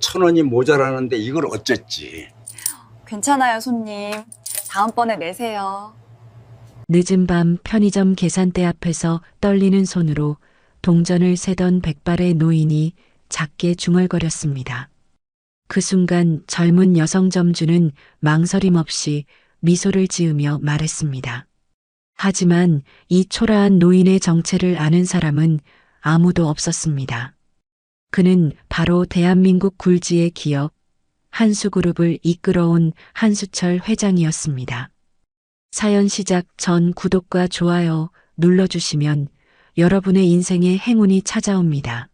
1,000원이 모자라는데 이걸 어쨌지? 괜찮아요, 손님. 다음번에 내세요. 늦은 밤 편의점 계산대 앞에서 떨리는 손으로 동전을 세던 백발의 노인이 작게 중얼거렸습니다. 그 순간 젊은 여성 점주는 망설임 없이 미소를 지으며 말했습니다. 하지만 이 초라한 노인의 정체를 아는 사람은 아무도 없었습니다. 그는 바로 대한민국 굴지의 기업 한수그룹을 이끌어온 한수철 회장이었습니다. 사연 시작 전 구독과 좋아요 눌러주시면 여러분의 인생에 행운이 찾아옵니다.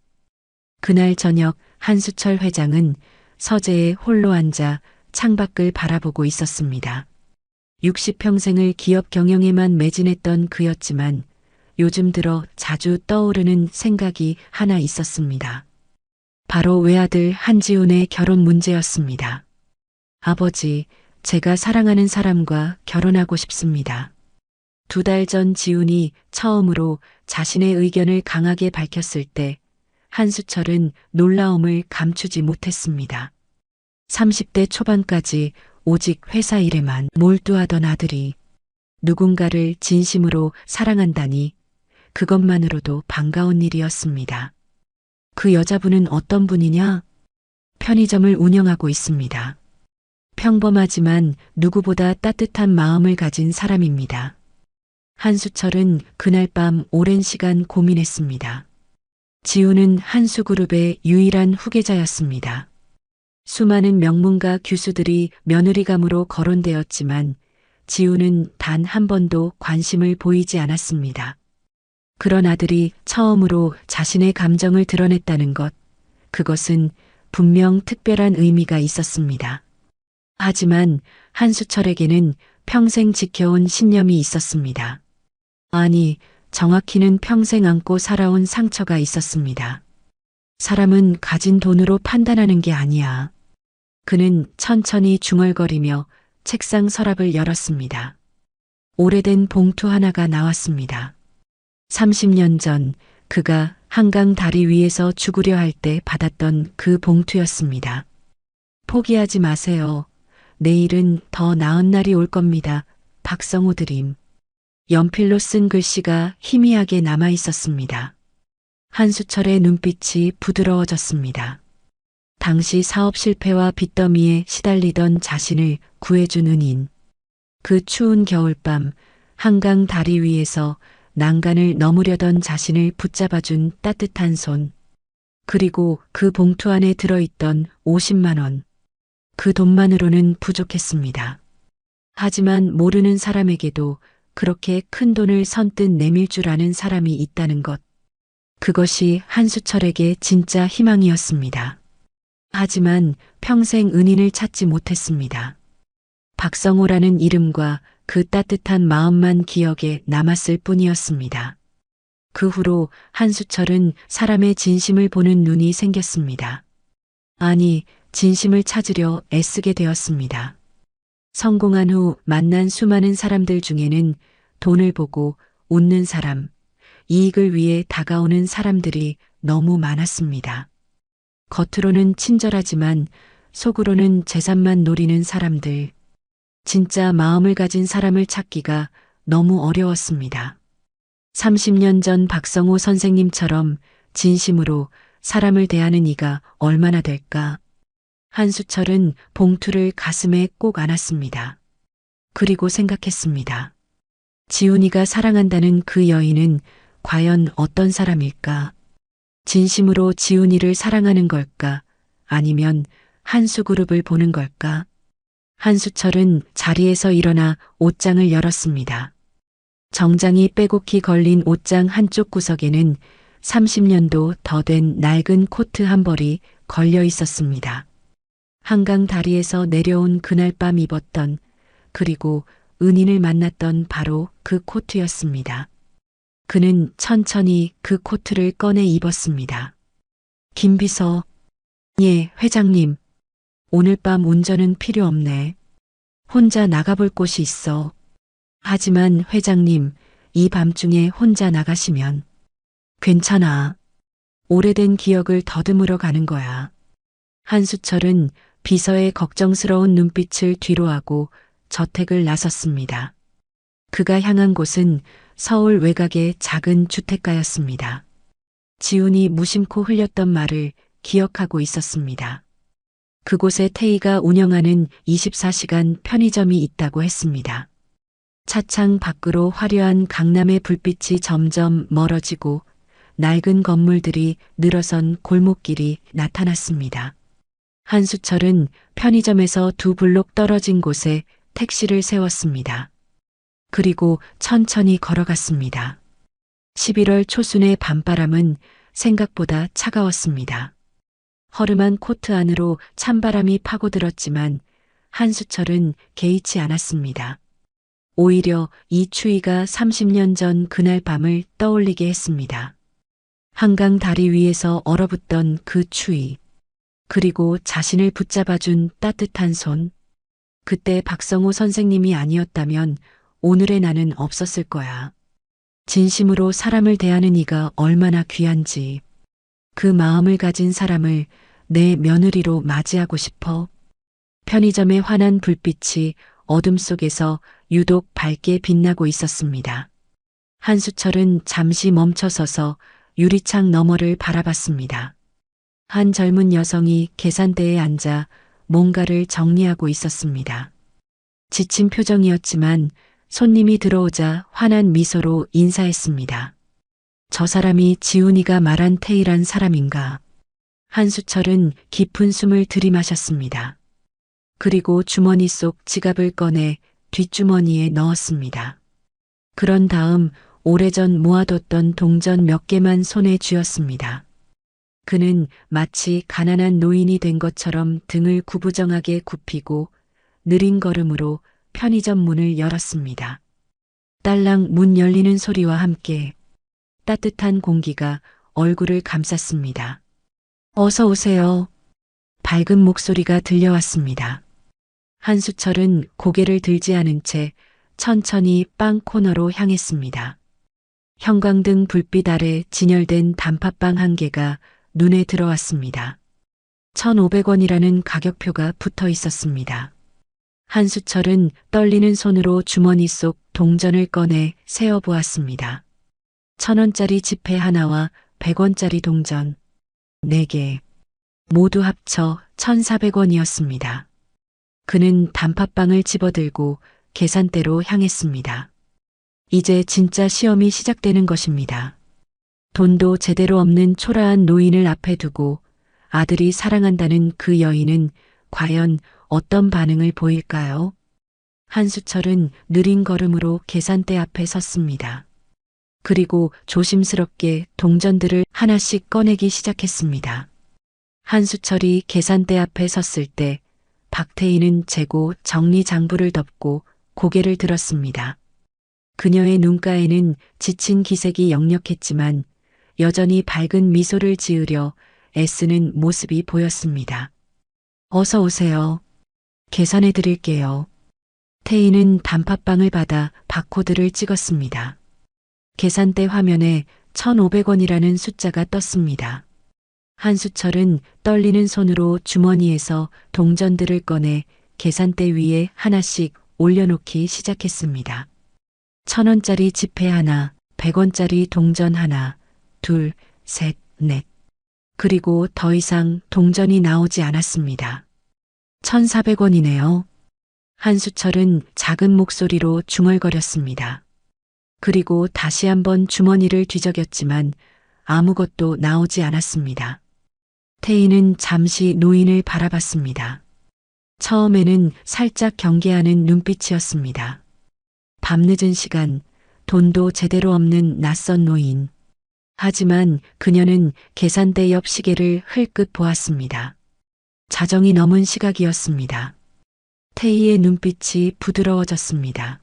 그날 저녁 한수철 회장은 서재에 홀로 앉아 창밖을 바라보고 있었습니다. 60평생을 기업 경영에만 매진했던 그였지만 요즘 들어 자주 떠오르는 생각이 하나 있었습니다. 바로 외아들 한지훈의 결혼 문제였습니다. 아버지, 제가 사랑하는 사람과 결혼하고 싶습니다. 2달 전 지훈이 처음으로 자신의 의견을 강하게 밝혔을 때 한수철은 놀라움을 감추지 못했습니다. 30대 초반까지 오직 회사 일에만 몰두하던 아들이 누군가를 진심으로 사랑한다니 그것만으로도 반가운 일이었습니다. 그 여자분은 어떤 분이냐? 편의점을 운영하고 있습니다. 평범하지만 누구보다 따뜻한 마음을 가진 사람입니다. 한수철은 그날 밤 오랜 시간 고민했습니다. 지훈은 한수그룹의 유일한 후계자였습니다. 수많은 명문가 교수들이 며느리감으로 거론되었지만 지훈은 단 한 번도 관심을 보이지 않았습니다. 그런 아들이 처음으로 자신의 감정을 드러냈다는 것, 그것은 분명 특별한 의미가 있었습니다. 하지만 한수철에게는 평생 지켜온 신념이 있었습니다. 아니, 정확히는 평생 안고 살아온 상처가 있었습니다. 사람은 가진 돈으로 판단하는 게 아니야. 그는 천천히 중얼거리며 책상 서랍을 열었습니다. 오래된 봉투 하나가 나왔습니다. 30년 전 그가 한강 다리 위에서 죽으려 할 때 받았던 그 봉투였습니다. 포기하지 마세요. 내일은 더 나은 날이 올 겁니다. 박성호 드림. 연필로 쓴 글씨가 희미하게 남아 있었습니다. 한수철의 눈빛이 부드러워졌습니다. 당시 사업 실패와 빚더미에 시달리던 자신을 구해준 은인. 그 추운 겨울밤 한강 다리 위에서 난간을 넘으려던 자신을 붙잡아준 따뜻한 손. 그리고 그 봉투 안에 들어있던 50만 원. 그 돈만으로는 부족했습니다. 하지만 모르는 사람에게도 그렇게 큰 돈을 선뜻 내밀 줄 아는 사람이 있다는 것. 그것이 한수철에게 진짜 희망이었습니다. 하지만 평생 은인을 찾지 못했습니다. 박성호라는 이름과 그 따뜻한 마음만 기억에 남았을 뿐이었습니다. 그 후로 한수철은 사람의 진심을 보는 눈이 생겼습니다. 아니, 진심을 찾으려 애쓰게 되었습니다. 성공한 후 만난 수많은 사람들 중에는 돈을 보고 웃는 사람, 이익을 위해 다가오는 사람들이 너무 많았습니다. 겉으로는 친절하지만 속으로는 재산만 노리는 사람들. 진짜 마음을 가진 사람을 찾기가 너무 어려웠습니다. 30년 전 박성호 선생님처럼 진심으로 사람을 대하는 이가 얼마나 될까? 한수철은 봉투를 가슴에 꼭 안았습니다. 그리고 생각했습니다. 지훈이가 사랑한다는 그 여인은 과연 어떤 사람일까? 진심으로 지훈이를 사랑하는 걸까? 아니면 한수그룹을 보는 걸까? 한수철은 자리에서 일어나 옷장을 열었습니다. 정장이 빼곡히 걸린 옷장 한쪽 구석에는 30년도 더 된 낡은 코트 한 벌이 걸려 있었습니다. 한강 다리에서 내려온 그날 밤 입었던, 그리고 은인을 만났던 바로 그 코트였습니다. 그는 천천히 그 코트를 꺼내 입었습니다. 김비서, 예, 회장님. 오늘 밤 운전은 필요 없네. 혼자 나가볼 곳이 있어. 하지만 회장님, 이 밤중에 혼자 나가시면 괜찮아. 오래된 기억을 더듬으러 가는 거야. 한수철은 비서의 걱정스러운 눈빛을 뒤로하고 저택을 나섰습니다. 그가 향한 곳은 서울 외곽의 작은 주택가였습니다. 지훈이 무심코 흘렸던 말을 기억하고 있었습니다. 그곳에 태희가 운영하는 24시간 편의점이 있다고 했습니다. 차창 밖으로 화려한 강남의 불빛이 점점 멀어지고 낡은 건물들이 늘어선 골목길이 나타났습니다. 한수철은 편의점에서 2블록 떨어진 곳에 택시를 세웠습니다. 그리고 천천히 걸어갔습니다. 11월 초순의 밤바람은 생각보다 차가웠습니다. 허름한 코트 안으로 찬바람이 파고들었지만 한수철은 개의치 않았습니다. 오히려 이 추위가 30년 전 그날 밤을 떠올리게 했습니다. 한강 다리 위에서 얼어붙던 그 추위, 그리고 자신을 붙잡아준 따뜻한 손. 그때 박성호 선생님이 아니었다면 오늘의 나는 없었을 거야. 진심으로 사람을 대하는 이가 얼마나 귀한지. 그 마음을 가진 사람을 내 며느리로 맞이하고 싶어. 편의점의 환한 불빛이 어둠 속에서 유독 밝게 빛나고 있었습니다. 한수철은 잠시 멈춰서서 유리창 너머를 바라봤습니다. 한 젊은 여성이 계산대에 앉아 뭔가를 정리하고 있었습니다. 지친 표정이었지만 손님이 들어오자 환한 미소로 인사했습니다. 저 사람이 지훈이가 말한 태희란 사람인가? 한수철은 깊은 숨을 들이마셨습니다. 그리고 주머니 속 지갑을 꺼내 뒷주머니에 넣었습니다. 그런 다음 오래전 모아뒀던 동전 몇 개만 손에 쥐었습니다. 그는 마치 가난한 노인이 된 것처럼 등을 구부정하게 굽히고 느린 걸음으로 편의점 문을 열었습니다. 딸랑 문 열리는 소리와 함께 따뜻한 공기가 얼굴을 감쌌습니다. 어서 오세요. 밝은 목소리가 들려왔습니다. 한수철은 고개를 들지 않은 채 천천히 빵 코너로 향했습니다. 형광등 불빛 아래 진열된 단팥빵 한 개가 눈에 들어왔습니다. 1,500원이라는 가격표가 붙어 있었습니다. 한수철은 떨리는 손으로 주머니 속 동전을 꺼내 세어보았습니다. 1,000원짜리 지폐 하나와 100원짜리 동전 4개, 모두 합쳐 1,400원이었습니다. 그는 단팥빵을 집어들고 계산대로 향했습니다. 이제 진짜 시험이 시작되는 것입니다. 돈도 제대로 없는 초라한 노인을 앞에 두고 아들이 사랑한다는 그 여인은 과연 어떤 반응을 보일까요? 한수철은 느린 걸음으로 계산대 앞에 섰습니다. 그리고 조심스럽게 동전들을 하나씩 꺼내기 시작했습니다. 한수철이 계산대 앞에 섰을 때 박태희는 재고 정리 장부를 덮고 고개를 들었습니다. 그녀의 눈가에는 지친 기색이 역력했지만 여전히 밝은 미소를 지으려 애쓰는 모습이 보였습니다. 어서 오세요. 계산해 드릴게요. 태희는 단팥빵을 받아 바코드를 찍었습니다. 계산대 화면에 1,500원이라는 숫자가 떴습니다. 한수철은 떨리는 손으로 주머니에서 동전들을 꺼내 계산대 위에 하나씩 올려놓기 시작했습니다. 1,000원짜리 지폐 하나, 100원짜리 동전 하나, 둘, 셋, 넷. 그리고 더 이상 동전이 나오지 않았습니다. 1,400원이네요. 한수철은 작은 목소리로 중얼거렸습니다. 그리고 다시 한번 주머니를 뒤적였지만 아무것도 나오지 않았습니다. 태희는 잠시 노인을 바라봤습니다. 처음에는 살짝 경계하는 눈빛이었습니다. 밤늦은 시간, 돈도 제대로 없는 낯선 노인. 하지만 그녀는 계산대 옆 시계를 흘끗 보았습니다. 자정이 넘은 시각이었습니다. 태희의 눈빛이 부드러워졌습니다.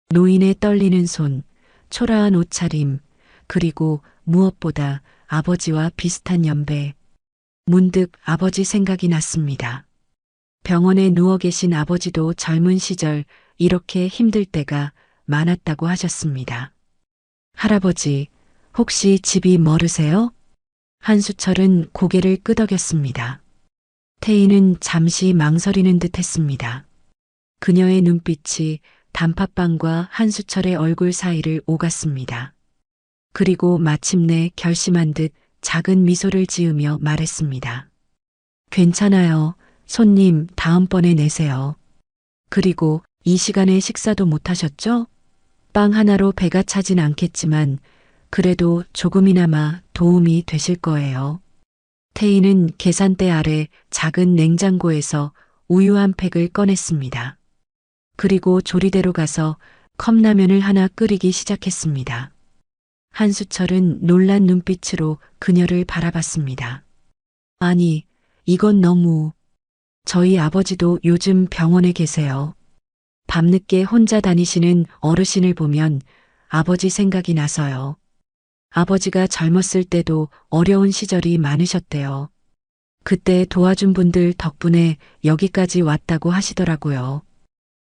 노인의 떨리는 손, 초라한 옷차림, 그리고 무엇보다 아버지와 비슷한 연배. 문득 아버지 생각이 났습니다. 병원에 누워 계신 아버지도 젊은 시절 이렇게 힘들 때가 많았다고 하셨습니다. 할아버지, 혹시 집이 멀으세요? 한수철은 고개를 끄덕였습니다. 태희는 잠시 망설이는 듯 했습니다. 그녀의 눈빛이 단팥빵과 한수철의 얼굴 사이를 오갔습니다. 그리고 마침내 결심한 듯 작은 미소를 지으며 말했습니다. 괜찮아요. 손님 다음번에 내세요. 그리고 이 시간에 식사도 못 하셨죠? 빵 하나로 배가 차진 않겠지만 그래도 조금이나마 도움이 되실 거예요. 태희는 계산대 아래 작은 냉장고에서 우유 한 팩을 꺼냈습니다. 그리고 조리대로 가서 컵라면을 하나 끓이기 시작했습니다. 한수철은 놀란 눈빛으로 그녀를 바라봤습니다. 아니, 이건 너무... 저희 아버지도 요즘 병원에 계세요. 밤늦게 혼자 다니시는 어르신을 보면 아버지 생각이 나서요. 아버지가 젊었을 때도 어려운 시절이 많으셨대요. 그때 도와준 분들 덕분에 여기까지 왔다고 하시더라고요.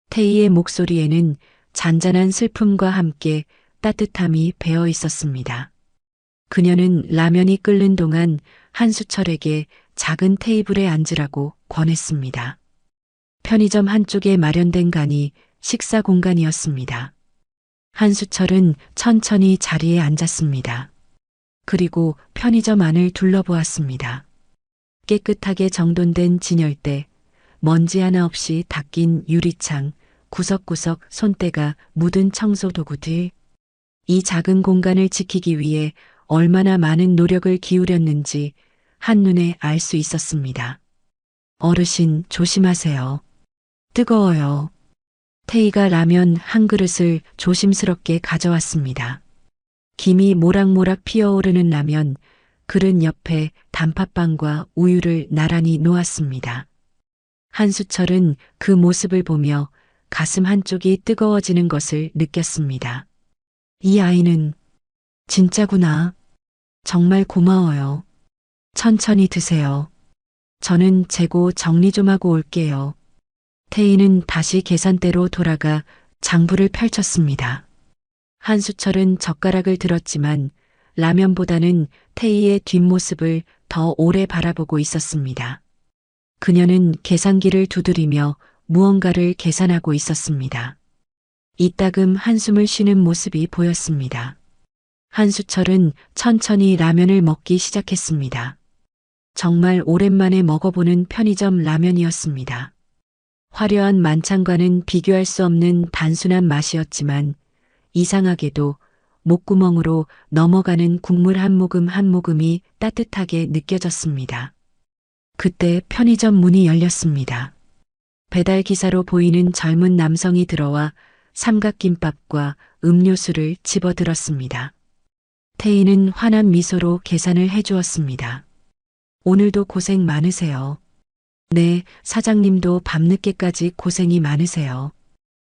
태희의 목소리에는 잔잔한 슬픔과 함께 따뜻함이 배어 있었습니다. 그녀는 라면이 끓는 동안 한수철에게 작은 테이블에 앉으라고 권했습니다. 편의점 한쪽에 마련된 간이 식사 공간이었습니다. 한수철은 천천히 자리에 앉았습니다. 그리고 편의점 안을 둘러보았습니다. 깨끗하게 정돈된 진열대, 먼지 하나 없이 닦인 유리창, 구석구석 손때가 묻은 청소 도구들. 이 작은 공간을 지키기 위해 얼마나 많은 노력을 기울였는지 한눈에 알 수 있었습니다. 어르신 조심하세요. 뜨거워요. 태희가 라면 한 그릇을 조심스럽게 가져왔습니다. 김이 모락모락 피어오르는 라면, 그릇 옆에 단팥빵과 우유를 나란히 놓았습니다. 한수철은 그 모습을 보며 가슴 한쪽이 뜨거워지는 것을 느꼈습니다. 이 아이는 진짜구나. 정말 고마워요. 천천히 드세요. 저는 재고 정리 좀 하고 올게요. 태희는 다시 계산대로 돌아가 장부를 펼쳤습니다. 한수철은 젓가락을 들었지만 라면보다는 태희의 뒷모습을 더 오래 바라보고 있었습니다. 그녀는 계산기를 두드리며 무언가를 계산하고 있었습니다. 이따금 한숨을 쉬는 모습이 보였습니다. 한수철은 천천히 라면을 먹기 시작했습니다. 정말 오랜만에 먹어보는 편의점 라면이었습니다. 화려한 만찬과는 비교할 수 없는 단순한 맛이었지만 이상하게도 목구멍으로 넘어가는 국물 한 모금 한 모금이 따뜻하게 느껴졌습니다. 그때 편의점 문이 열렸습니다. 배달 기사로 보이는 젊은 남성이 들어와 삼각김밥과 음료수를 집어들었습니다. 태희는 환한 미소로 계산을 해주었습니다. 오늘도 고생 많으세요. 네, 사장님도 밤늦게까지 고생이 많으세요.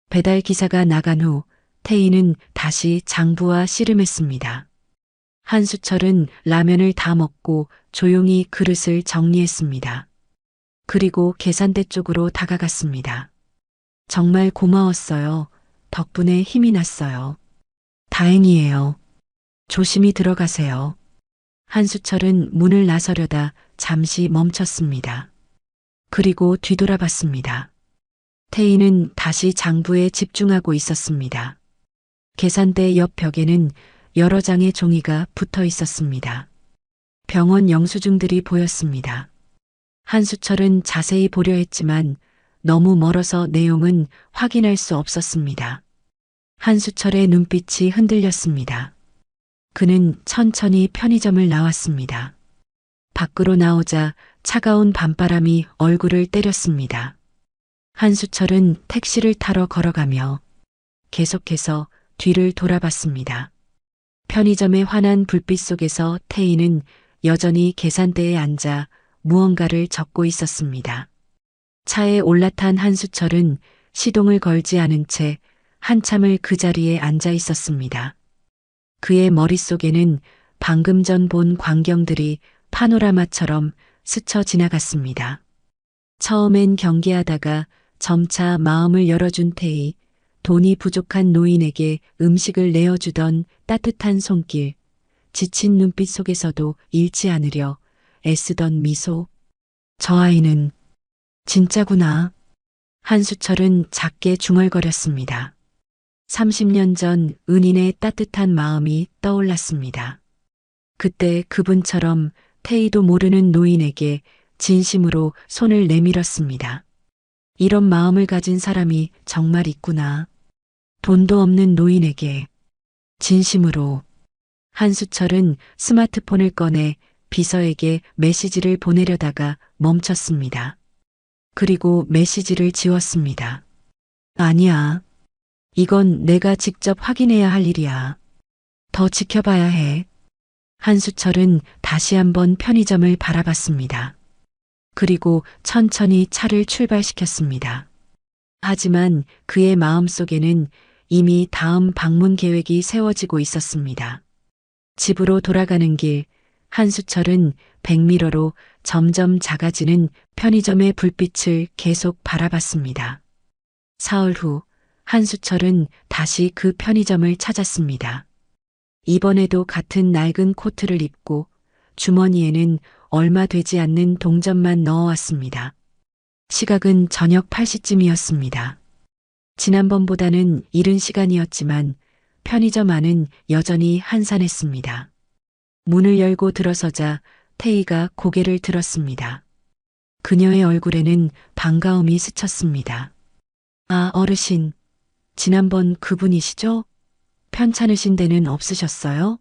배달 기사가 나간 후 태희는 다시 장부와 씨름했습니다. 한수철은 라면을 다 먹고 조용히 그릇을 정리했습니다. 그리고 계산대 쪽으로 다가갔습니다. 정말 고마웠어요. 덕분에 힘이 났어요. 다행이에요. 조심히 들어가세요. 한수철은 문을 나서려다 잠시 멈췄습니다. 그리고 뒤돌아봤습니다. 태희는 다시 장부에 집중하고 있었습니다. 계산대 옆 벽에는 여러 장의 종이가 붙어 있었습니다. 병원 영수증들이 보였습니다. 한수철은 자세히 보려 했지만 너무 멀어서 내용은 확인할 수 없었습니다. 한수철의 눈빛이 흔들렸습니다. 그는 천천히 편의점을 나왔습니다. 밖으로 나오자 차가운 밤바람이 얼굴을 때렸습니다. 한수철은 택시를 타러 걸어가며 계속해서 뒤를 돌아봤습니다. 편의점의 환한 불빛 속에서 태희는 여전히 계산대에 앉아 무언가를 적고 있었습니다. 차에 올라탄 한수철은 시동을 걸지 않은 채 한참을 그 자리에 앉아 있었습니다. 그의 머릿속에는 방금 전 본 광경들이 파노라마처럼 스쳐 지나갔습니다. 처음엔 경계하다가 점차 마음을 열어준 태희, 돈이 부족한 노인에게 음식을 내어주던 따뜻한 손길, 지친 눈빛 속에서도 잃지 않으려 애쓰던 미소. 저 아이는 진짜구나. 한수철은 작게 중얼거렸습니다. 30년 전 은인의 따뜻한 마음이 떠올랐습니다. 그때 그분처럼 태희도 모르는 노인에게 진심으로 손을 내밀었습니다. 이런 마음을 가진 사람이 정말 있구나. 돈도 없는 노인에게 진심으로. 한수철은 스마트폰을 꺼내 비서에게 메시지를 보내려다가 멈췄습니다. 그리고 메시지를 지웠습니다. 아니야. 이건 내가 직접 확인해야 할 일이야. 더 지켜봐야 해. 한수철은 다시 한번 편의점을 바라봤습니다. 그리고 천천히 차를 출발시켰습니다. 하지만 그의 마음속에는 이미 다음 방문 계획이 세워지고 있었습니다. 집으로 돌아가는 길, 한수철은 백미러로 점점 작아지는 편의점의 불빛을 계속 바라봤습니다. 사흘 후, 한수철은 다시 그 편의점을 찾았습니다. 이번에도 같은 낡은 코트를 입고 주머니에는 얼마 되지 않는 동전만 넣어왔습니다. 시각은 저녁 8시쯤이었습니다. 지난번보다는 이른 시간이었지만 편의점 안은 여전히 한산했습니다. 문을 열고 들어서자 태희가 고개를 들었습니다. 그녀의 얼굴에는 반가움이 스쳤습니다. 아, 어르신. 지난번 그분이시죠? 편찮으신 데는 없으셨어요?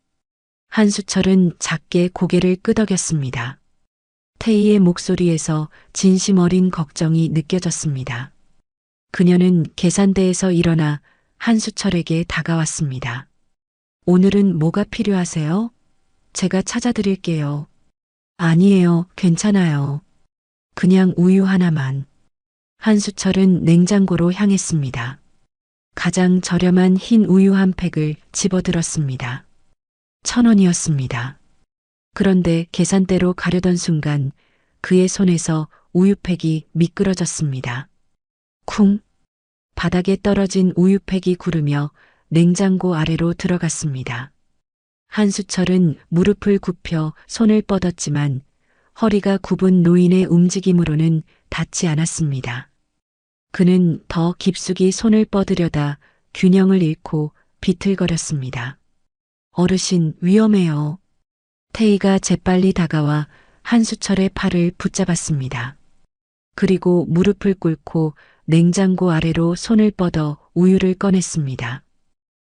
한수철은 작게 고개를 끄덕였습니다. 태희의 목소리에서 진심 어린 걱정이 느껴졌습니다. 그녀는 계산대에서 일어나 한수철에게 다가왔습니다. 오늘은 뭐가 필요하세요? 제가 찾아드릴게요. 아니에요, 괜찮아요. 그냥 우유 하나만. 한수철은 냉장고로 향했습니다. 가장 저렴한 흰 우유 한 팩을 집어들었습니다. 1,000원이었습니다. 그런데 계산대로 가려던 순간 그의 손에서 우유팩이 미끄러졌습니다. 쿵! 바닥에 떨어진 우유팩이 구르며 냉장고 아래로 들어갔습니다. 한수철은 무릎을 굽혀 손을 뻗었지만 허리가 굽은 노인의 움직임으로는 닿지 않았습니다. 그는 더 깊숙이 손을 뻗으려다 균형을 잃고 비틀거렸습니다. 어르신, 위험해요. 태희가 재빨리 다가와 한수철의 팔을 붙잡았습니다. 그리고 무릎을 꿇고 냉장고 아래로 손을 뻗어 우유를 꺼냈습니다.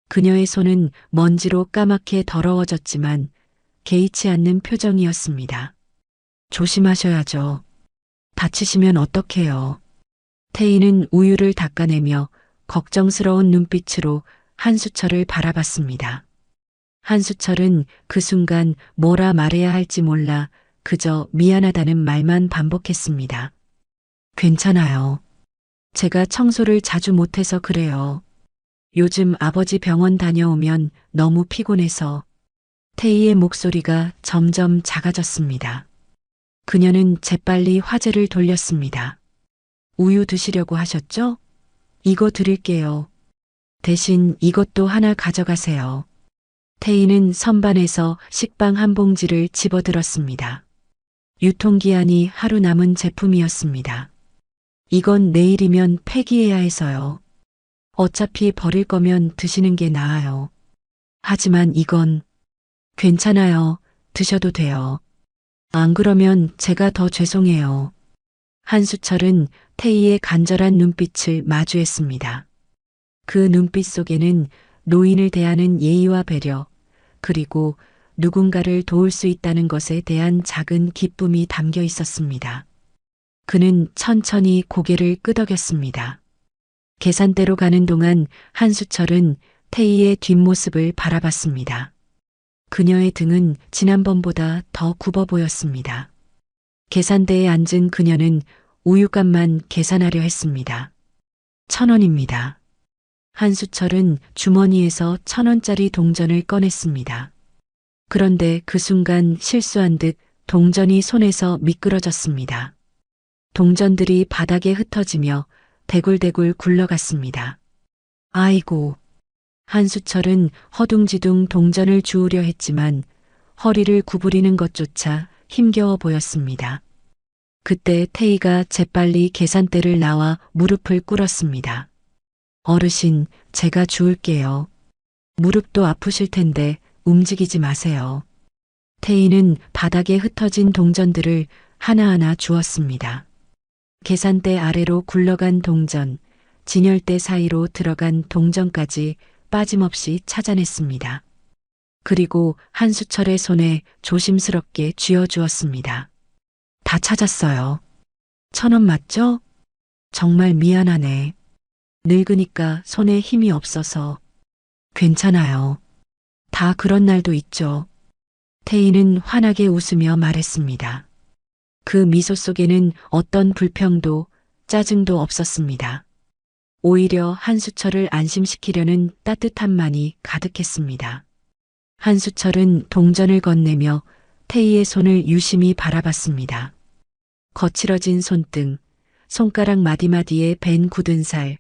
그녀의 손은 먼지로 까맣게 더러워졌지만 개의치 않는 표정이었습니다. 조심하셔야죠. 다치시면 어떡해요. 태희는 우유를 닦아내며 걱정스러운 눈빛으로 한수철을 바라봤습니다. 한수철은 그 순간 뭐라 말해야 할지 몰라 그저 미안하다는 말만 반복했습니다. 괜찮아요. 제가 청소를 자주 못해서 그래요. 요즘 아버지 병원 다녀오면 너무 피곤해서. 태희의 목소리가 점점 작아졌습니다. 그녀는 재빨리 화제를 돌렸습니다. 우유 드시려고 하셨죠? 이거 드릴게요. 대신 이것도 하나 가져가세요. 태희는 선반에서 식빵 한 봉지를 집어들었습니다. 유통기한이 하루 남은 제품이었습니다. 이건 내일이면 폐기해야 해서요. 어차피 버릴 거면 드시는 게 나아요. 하지만 이건 괜찮아요. 드셔도 돼요. 안 그러면 제가 더 죄송해요. 한수철은 태희의 간절한 눈빛을 마주했습니다. 그 눈빛 속에는 노인을 대하는 예의와 배려, 그리고 누군가를 도울 수 있다는 것에 대한 작은 기쁨이 담겨 있었습니다. 그는 천천히 고개를 끄덕였습니다. 계산대로 가는 동안 한수철은 태희의 뒷모습을 바라봤습니다. 그녀의 등은 지난번보다 더 굽어 보였습니다. 계산대에 앉은 그녀는 우유값만 계산하려 했습니다. 1,000원입니다. 한수철은 주머니에서 1,000원짜리 동전을 꺼냈습니다. 그런데 그 순간 실수한 듯 동전이 손에서 미끄러졌습니다. 동전들이 바닥에 흩어지며 대굴대굴 굴러갔습니다. 아이고. 한수철은 허둥지둥 동전을 주우려 했지만 허리를 구부리는 것조차 힘겨워 보였습니다. 그때 태희가 재빨리 계산대를 나와 무릎을 꿇었습니다. 어르신, 제가 주울게요. 무릎도 아프실 텐데 움직이지 마세요. 태희는 바닥에 흩어진 동전들을 하나하나 주었습니다. 계산대 아래로 굴러간 동전, 진열대 사이로 들어간 동전까지 빠짐없이 찾아냈습니다. 그리고 한수철의 손에 조심스럽게 쥐어주었습니다. 다 찾았어요. 1,000원 맞죠? 정말 미안하네. 늙으니까 손에 힘이 없어서. 괜찮아요. 다 그런 날도 있죠. 태희는 환하게 웃으며 말했습니다. 그 미소 속에는 어떤 불평도 짜증도 없었습니다. 오히려 한수철을 안심시키려는 따뜻함만이 가득했습니다. 한수철은 동전을 건네며 태희의 손을 유심히 바라봤습니다. 거칠어진 손등, 손가락 마디마디에 밴 굳은 살,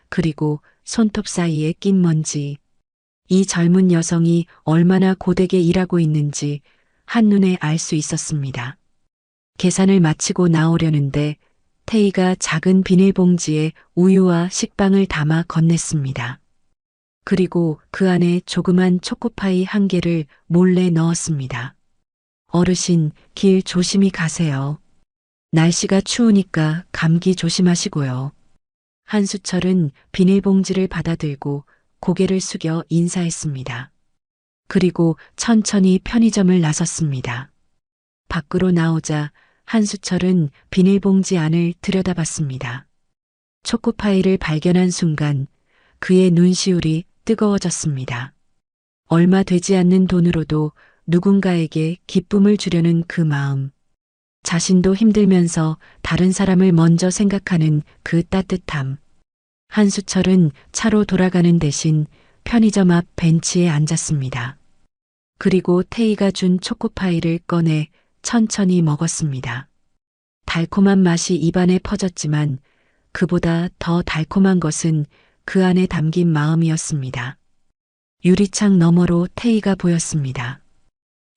그리고 손톱 사이에 낀 먼지. 이 젊은 여성이 얼마나 고되게 일하고 있는지 한눈에 알 수 있었습니다. 계산을 마치고 나오려는데 태희가 작은 비닐봉지에 우유와 식빵을 담아 건넸습니다. 그리고 그 안에 조그만 초코파이 1개를 몰래 넣었습니다. 어르신, 길 조심히 가세요. 날씨가 추우니까 감기 조심하시고요. 한수철은 비닐봉지를 받아들고 고개를 숙여 인사했습니다. 그리고 천천히 편의점을 나섰습니다. 밖으로 나오자 한수철은 비닐봉지 안을 들여다봤습니다. 초코파이를 발견한 순간 그의 눈시울이 뜨거워졌습니다. 얼마 되지 않는 돈으로도 누군가에게 기쁨을 주려는 그 마음. 자신도 힘들면서 다른 사람을 먼저 생각하는 그 따뜻함. 한수철은 차로 돌아가는 대신 편의점 앞 벤치에 앉았습니다. 그리고 태희가 준 초코파이를 꺼내 천천히 먹었습니다. 달콤한 맛이 입안에 퍼졌지만 그보다 더 달콤한 것은 그 안에 담긴 마음이었습니다. 유리창 너머로 태희가 보였습니다.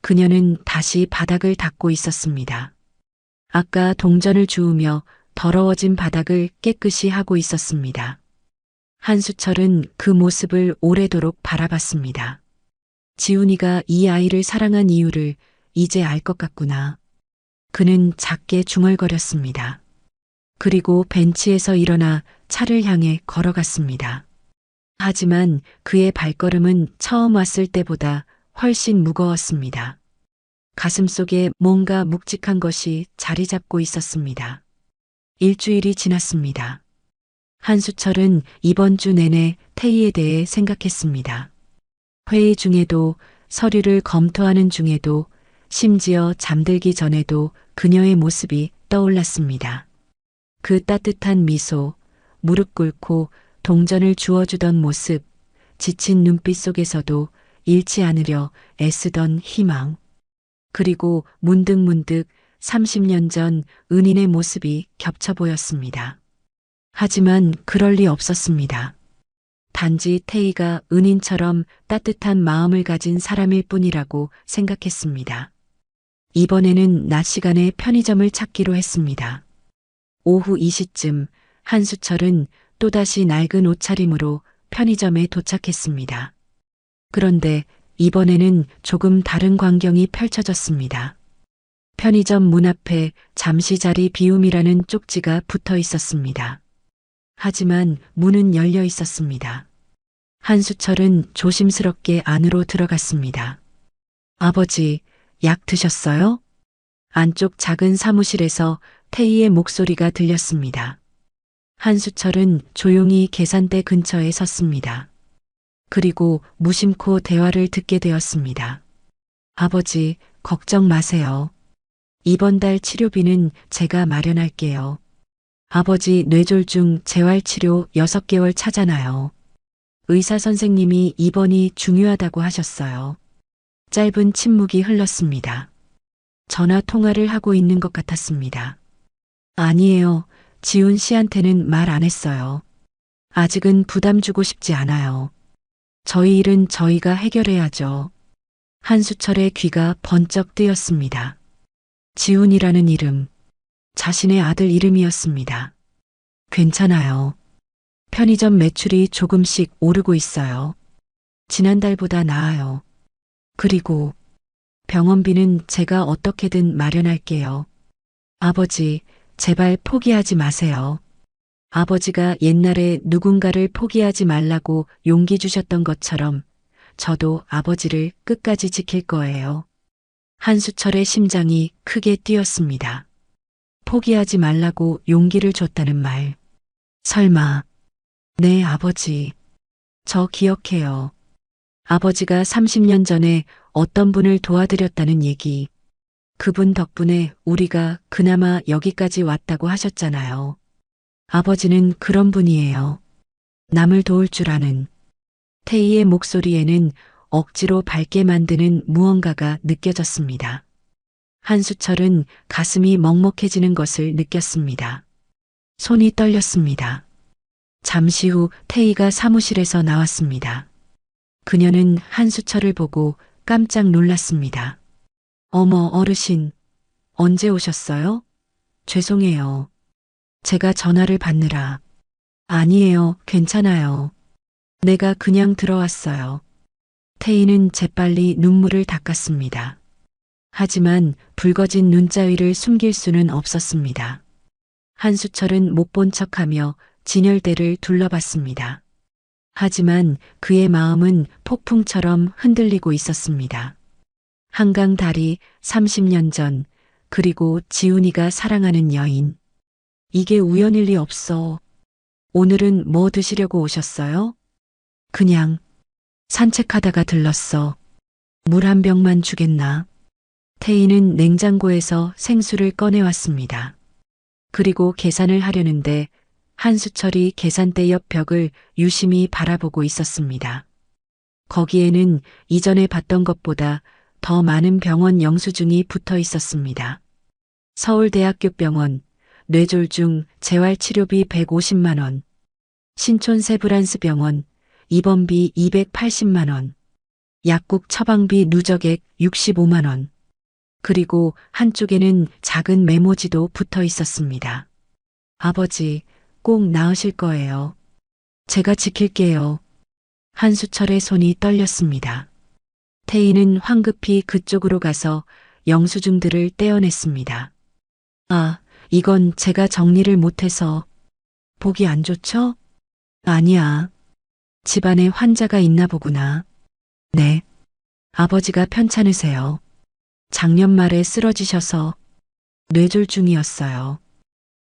그녀는 다시 바닥을 닦고 있었습니다. 아까 동전을 주우며 더러워진 바닥을 깨끗이 하고 있었습니다. 한수철은 그 모습을 오래도록 바라봤습니다. 지훈이가 이 아이를 사랑한 이유를 이제 알 것 같구나. 그는 작게 중얼거렸습니다. 그리고 벤치에서 일어나 차를 향해 걸어갔습니다. 하지만 그의 발걸음은 처음 왔을 때보다 훨씬 무거웠습니다. 가슴속에 뭔가 묵직한 것이 자리 잡고 있었습니다. 일주일이 지났습니다. 한수철은 이번 주 내내 태희에 대해 생각했습니다. 회의 중에도, 서류를 검토하는 중에도, 심지어 잠들기 전에도 그녀의 모습이 떠올랐습니다. 그 따뜻한 미소, 무릎 꿇고 동전을 주워주던 모습, 지친 눈빛 속에서도 잃지 않으려 애쓰던 희망. 그리고 문득문득 30년 전 은인의 모습이 겹쳐 보였습니다. 하지만 그럴 리 없었습니다. 단지 태희가 은인처럼 따뜻한 마음을 가진 사람일 뿐이라고 생각했습니다. 이번에는 낮 시간에 편의점을 찾기로 했습니다. 오후 2시쯤 한수철은 또다시 낡은 옷차림으로 편의점에 도착했습니다. 그런데 이번에는 조금 다른 광경이 펼쳐졌습니다. 편의점 문 앞에 잠시 자리 비움이라는 쪽지가 붙어 있었습니다. 하지만 문은 열려 있었습니다. 한수철은 조심스럽게 안으로 들어갔습니다. 아버지, 약 드셨어요? 안쪽 작은 사무실에서 태희의 목소리가 들렸습니다. 한수철은 조용히 계산대 근처에 섰습니다. 그리고 무심코 대화를 듣게 되었습니다. 아버지, 걱정 마세요. 이번 달 치료비는 제가 마련할게요. 아버지 뇌졸중 재활치료 6개월 차잖아요. 의사 선생님이 입원이 중요하다고 하셨어요. 짧은 침묵이 흘렀습니다. 전화 통화를 하고 있는 것 같았습니다. 아니에요. 지훈 씨한테는 말 안 했어요. 아직은 부담 주고 싶지 않아요. 저희 일은 저희가 해결해야죠. 한수철의 귀가 번쩍 뜨였습니다. 지훈이라는 이름. 자신의 아들 이름이었습니다. 괜찮아요. 편의점 매출이 조금씩 오르고 있어요. 지난달보다 나아요. 그리고 병원비는 제가 어떻게든 마련할게요. 아버지, 제발 포기하지 마세요. 아버지가 옛날에 누군가를 포기하지 말라고 용기 주셨던 것처럼 저도 아버지를 끝까지 지킬 거예요. 한수철의 심장이 크게 뛰었습니다. 포기하지 말라고 용기를 줬다는 말. 설마, 네, 아버지. 저 기억해요. 아버지가 30년 전에 어떤 분을 도와드렸다는 얘기. 그분 덕분에 우리가 그나마 여기까지 왔다고 하셨잖아요. 아버지는 그런 분이에요. 남을 도울 줄 아는. 태희의 목소리에는 억지로 밝게 만드는 무언가가 느껴졌습니다. 한수철은 가슴이 먹먹해지는 것을 느꼈습니다. 손이 떨렸습니다. 잠시 후 태희가 사무실에서 나왔습니다. 그녀는 한수철을 보고 깜짝 놀랐습니다. 어머, 어르신, 언제 오셨어요? 죄송해요. 제가 전화를 받느라. 아니에요, 괜찮아요. 내가 그냥 들어왔어요. 태희는 재빨리 눈물을 닦았습니다. 하지만 붉어진 눈자 위를 숨길 수는 없었습니다. 한수철은 못 본 척하며 진열대를 둘러봤습니다. 하지만 그의 마음은 폭풍처럼 흔들리고 있었습니다. 한강 다리 30년 전, 그리고 지훈이가 사랑하는 여인. 이게 우연일 리 없어. 오늘은 뭐 드시려고 오셨어요? 그냥 산책하다가 들렀어. 물 한 병만 주겠나? 태희는 냉장고에서 생수를 꺼내왔습니다. 그리고 계산을 하려는데 한수철이 계산대 옆 벽을 유심히 바라보고 있었습니다. 거기에는 이전에 봤던 것보다 더 많은 병원 영수증이 붙어 있었습니다. 서울대학교 병원, 뇌졸중 재활치료비 150만 원, 신촌 세브란스 병원, 입원비 280만 원, 약국 처방비 누적액 65만 원, 그리고 한쪽에는 작은 메모지도 붙어 있었습니다. 아버지, 꼭 나으실 거예요. 제가 지킬게요. 한수철의 손이 떨렸습니다. 태희는 황급히 그쪽으로 가서 영수증들을 떼어냈습니다. 아, 이건 제가 정리를 못해서. 보기 안 좋죠? 아니야. 집안에 환자가 있나 보구나. 네. 아버지가 편찮으세요. 작년 말에 쓰러지셔서 뇌졸중이었어요.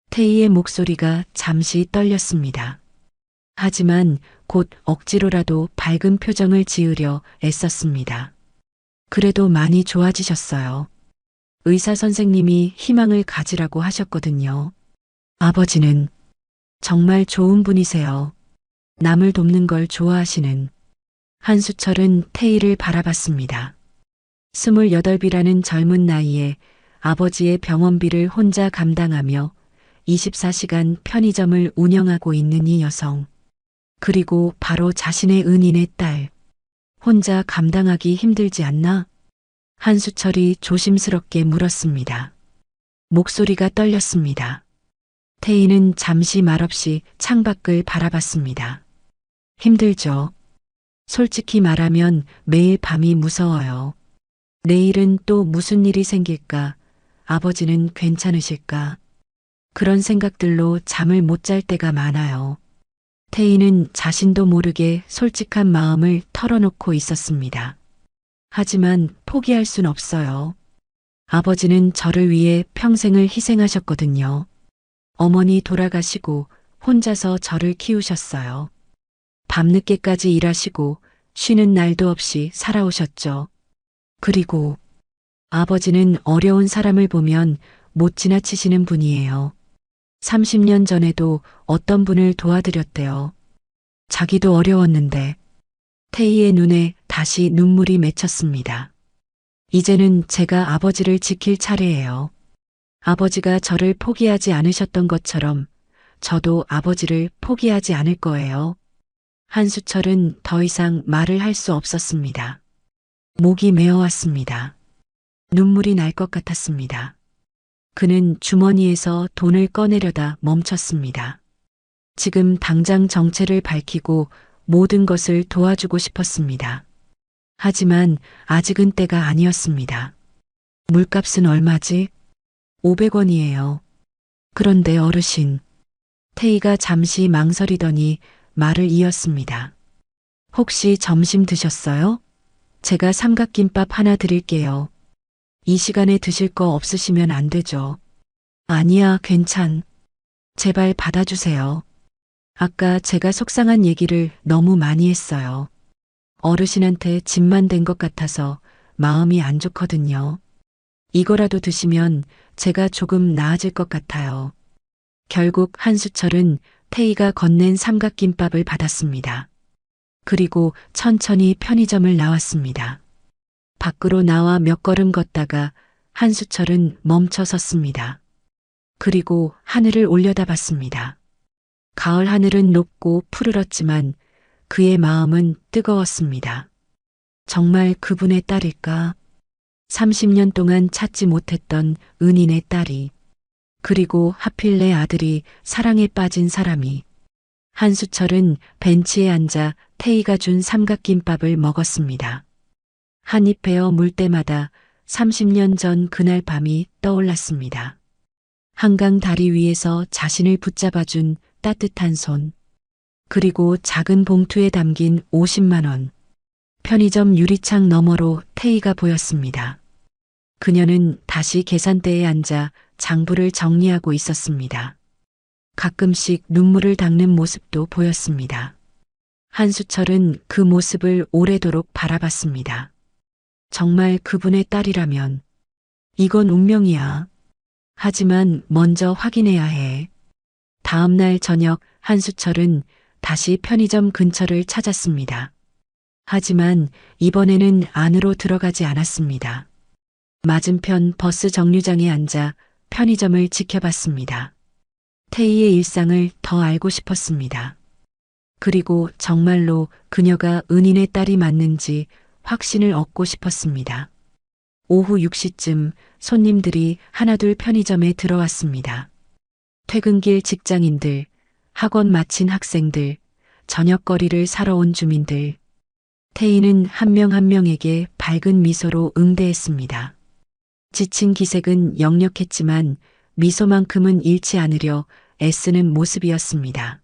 태희의 목소리가 잠시 떨렸습니다. 하지만 곧 억지로라도 밝은 표정을 지으려 애썼습니다. 그래도 많이 좋아지셨어요. 의사 선생님이 희망을 가지라고 하셨거든요. 아버지는 정말 좋은 분이세요. 남을 돕는 걸 좋아하시는. 한수철은 태희를 바라봤습니다. 28이라는 젊은 나이에 아버지의 병원비를 혼자 감당하며 24시간 편의점을 운영하고 있는 이 여성. 그리고 바로 자신의 은인의 딸. 혼자 감당하기 힘들지 않나? 한수철이 조심스럽게 물었습니다. 목소리가 떨렸습니다. 태희는 잠시 말없이 창밖을 바라봤습니다. 힘들죠. 솔직히 말하면 매일 밤이 무서워요. 내일은 또 무슨 일이 생길까? 아버지는 괜찮으실까? 그런 생각들로 잠을 못 잘 때가 많아요. 태희는 자신도 모르게 솔직한 마음을 털어놓고 있었습니다. 하지만 포기할 순 없어요. 아버지는 저를 위해 평생을 희생하셨거든요. 어머니 돌아가시고 혼자서 저를 키우셨어요. 밤늦게까지 일하시고 쉬는 날도 없이 살아오셨죠. 그리고 아버지는 어려운 사람을 보면 못 지나치시는 분이에요. 30년 전에도 어떤 분을 도와드렸대요. 자기도 어려웠는데. 태희의 눈에 다시 눈물이 맺혔습니다. 이제는 제가 아버지를 지킬 차례예요. 아버지가 저를 포기하지 않으셨던 것처럼 저도 아버지를 포기하지 않을 거예요. 한수철은 더 이상 말을 할 수 없었습니다. 목이 메어왔습니다. 눈물이 날 것 같았습니다. 그는 주머니에서 돈을 꺼내려다 멈췄습니다. 지금 당장 정체를 밝히고 모든 것을 도와주고 싶었습니다. 하지만 아직은 때가 아니었습니다. 물값은 얼마지? 500원이에요. 그런데 어르신. 태희가 잠시 망설이더니 말을 이었습니다. 혹시 점심 드셨어요? 제가 삼각김밥 하나 드릴게요. 이 시간에 드실 거 없으시면 안 되죠. 아니야, 괜찮. 제발 받아주세요. 아까 제가 속상한 얘기를 너무 많이 했어요. 어르신한테 짐만 된 것 같아서 마음이 안 좋거든요. 이거라도 드시면 제가 조금 나아질 것 같아요. 결국 한수철은 태희가 건넨 삼각김밥을 받았습니다. 그리고 천천히 편의점을 나왔습니다. 밖으로 나와 몇 걸음 걷다가 한수철은 멈춰 섰습니다. 그리고 하늘을 올려다봤습니다. 가을 하늘은 높고 푸르렀지만 그의 마음은 뜨거웠습니다. 정말 그분의 딸일까? 30년 동안 찾지 못했던 은인의 딸이, 그리고 하필 내 아들이 사랑에 빠진 사람이. 한수철은 벤치에 앉아 태희가 준 삼각김밥을 먹었습니다. 한 입 베어 물 때마다 30년 전 그날 밤이 떠올랐습니다. 한강 다리 위에서 자신을 붙잡아준 따뜻한 손. 그리고 작은 봉투에 담긴 50만 원. 편의점 유리창 너머로 태희가 보였습니다. 그녀는 다시 계산대에 앉아 장부를 정리하고 있었습니다. 가끔씩 눈물을 닦는 모습도 보였습니다. 한수철은 그 모습을 오래도록 바라봤습니다. 정말 그분의 딸이라면 이건 운명이야. 하지만 먼저 확인해야 해. 다음 날 저녁 한수철은 다시 편의점 근처를 찾았습니다. 하지만 이번에는 안으로 들어가지 않았습니다. 맞은편 버스 정류장에 앉아 편의점을 지켜봤습니다. 태희의 일상을 더 알고 싶었습니다. 그리고 정말로 그녀가 은인의 딸이 맞는지 확신을 얻고 싶었습니다. 오후 6시쯤 손님들이 하나둘 편의점에 들어왔습니다. 퇴근길 직장인들, 학원 마친 학생들, 저녁거리를 사러 온 주민들. 태희는 한 명 한 명에게 밝은 미소로 응대했습니다. 지친 기색은 역력했지만 미소만큼은 잃지 않으려 애쓰는 모습이었습니다.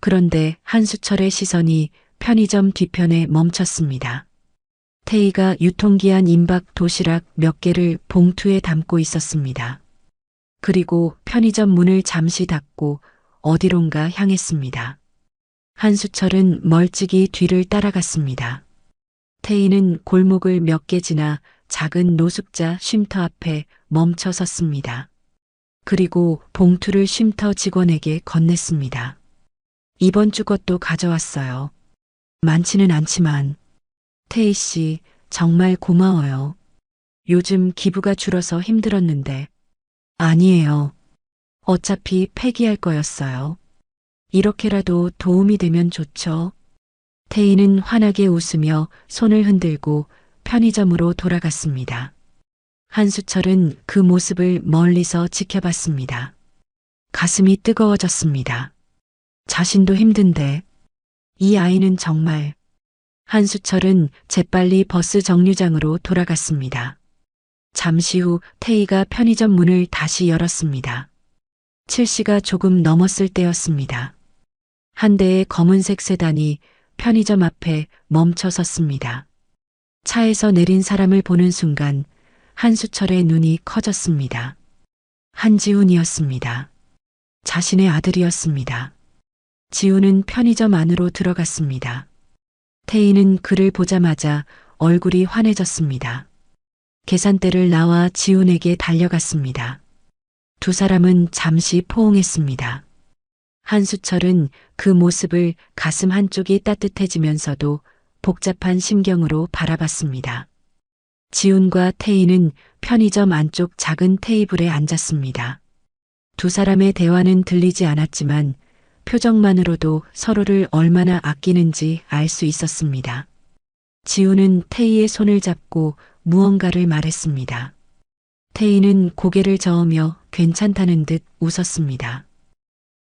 그런데 한수철의 시선이 편의점 뒤편에 멈췄습니다. 태희가 유통기한 임박 도시락 몇 개를 봉투에 담고 있었습니다. 그리고 편의점 문을 잠시 닫고 어디론가 향했습니다. 한수철은 멀찍이 뒤를 따라갔습니다. 태희는 골목을 몇 개 지나 작은 노숙자 쉼터 앞에 멈춰 섰습니다. 그리고 봉투를 쉼터 직원에게 건넸습니다. 이번 주 것도 가져왔어요. 많지는 않지만. 태희 씨, 정말 고마워요. 요즘 기부가 줄어서 힘들었는데. 아니에요. 어차피 폐기할 거였어요. 이렇게라도 도움이 되면 좋죠. 태희는 환하게 웃으며 손을 흔들고 편의점으로 돌아갔습니다. 한수철은 그 모습을 멀리서 지켜봤습니다. 가슴이 뜨거워졌습니다. 자신도 힘든데 이 아이는 정말. 한수철은 재빨리 버스 정류장으로 돌아갔습니다. 잠시 후 태희가 편의점 문을 다시 열었습니다. 7시가 조금 넘었을 때였습니다. 한 대의 검은색 세단이 편의점 앞에 멈춰 섰습니다. 차에서 내린 사람을 보는 순간 한수철의 눈이 커졌습니다. 한지훈이었습니다. 자신의 아들이었습니다. 지훈은 편의점 안으로 들어갔습니다. 태희는 그를 보자마자 얼굴이 환해졌습니다. 계산대를 나와 지훈에게 달려갔습니다. 두 사람은 잠시 포옹했습니다. 한수철은 그 모습을 가슴 한쪽이 따뜻해지면서도 복잡한 심경으로 바라봤습니다. 지훈과 태희는 편의점 안쪽 작은 테이블에 앉았습니다. 두 사람의 대화는 들리지 않았지만 표정만으로도 서로를 얼마나 아끼는지 알 수 있었습니다. 지훈은 태희의 손을 잡고 무언가를 말했습니다. 태희는 고개를 저으며 괜찮다는 듯 웃었습니다.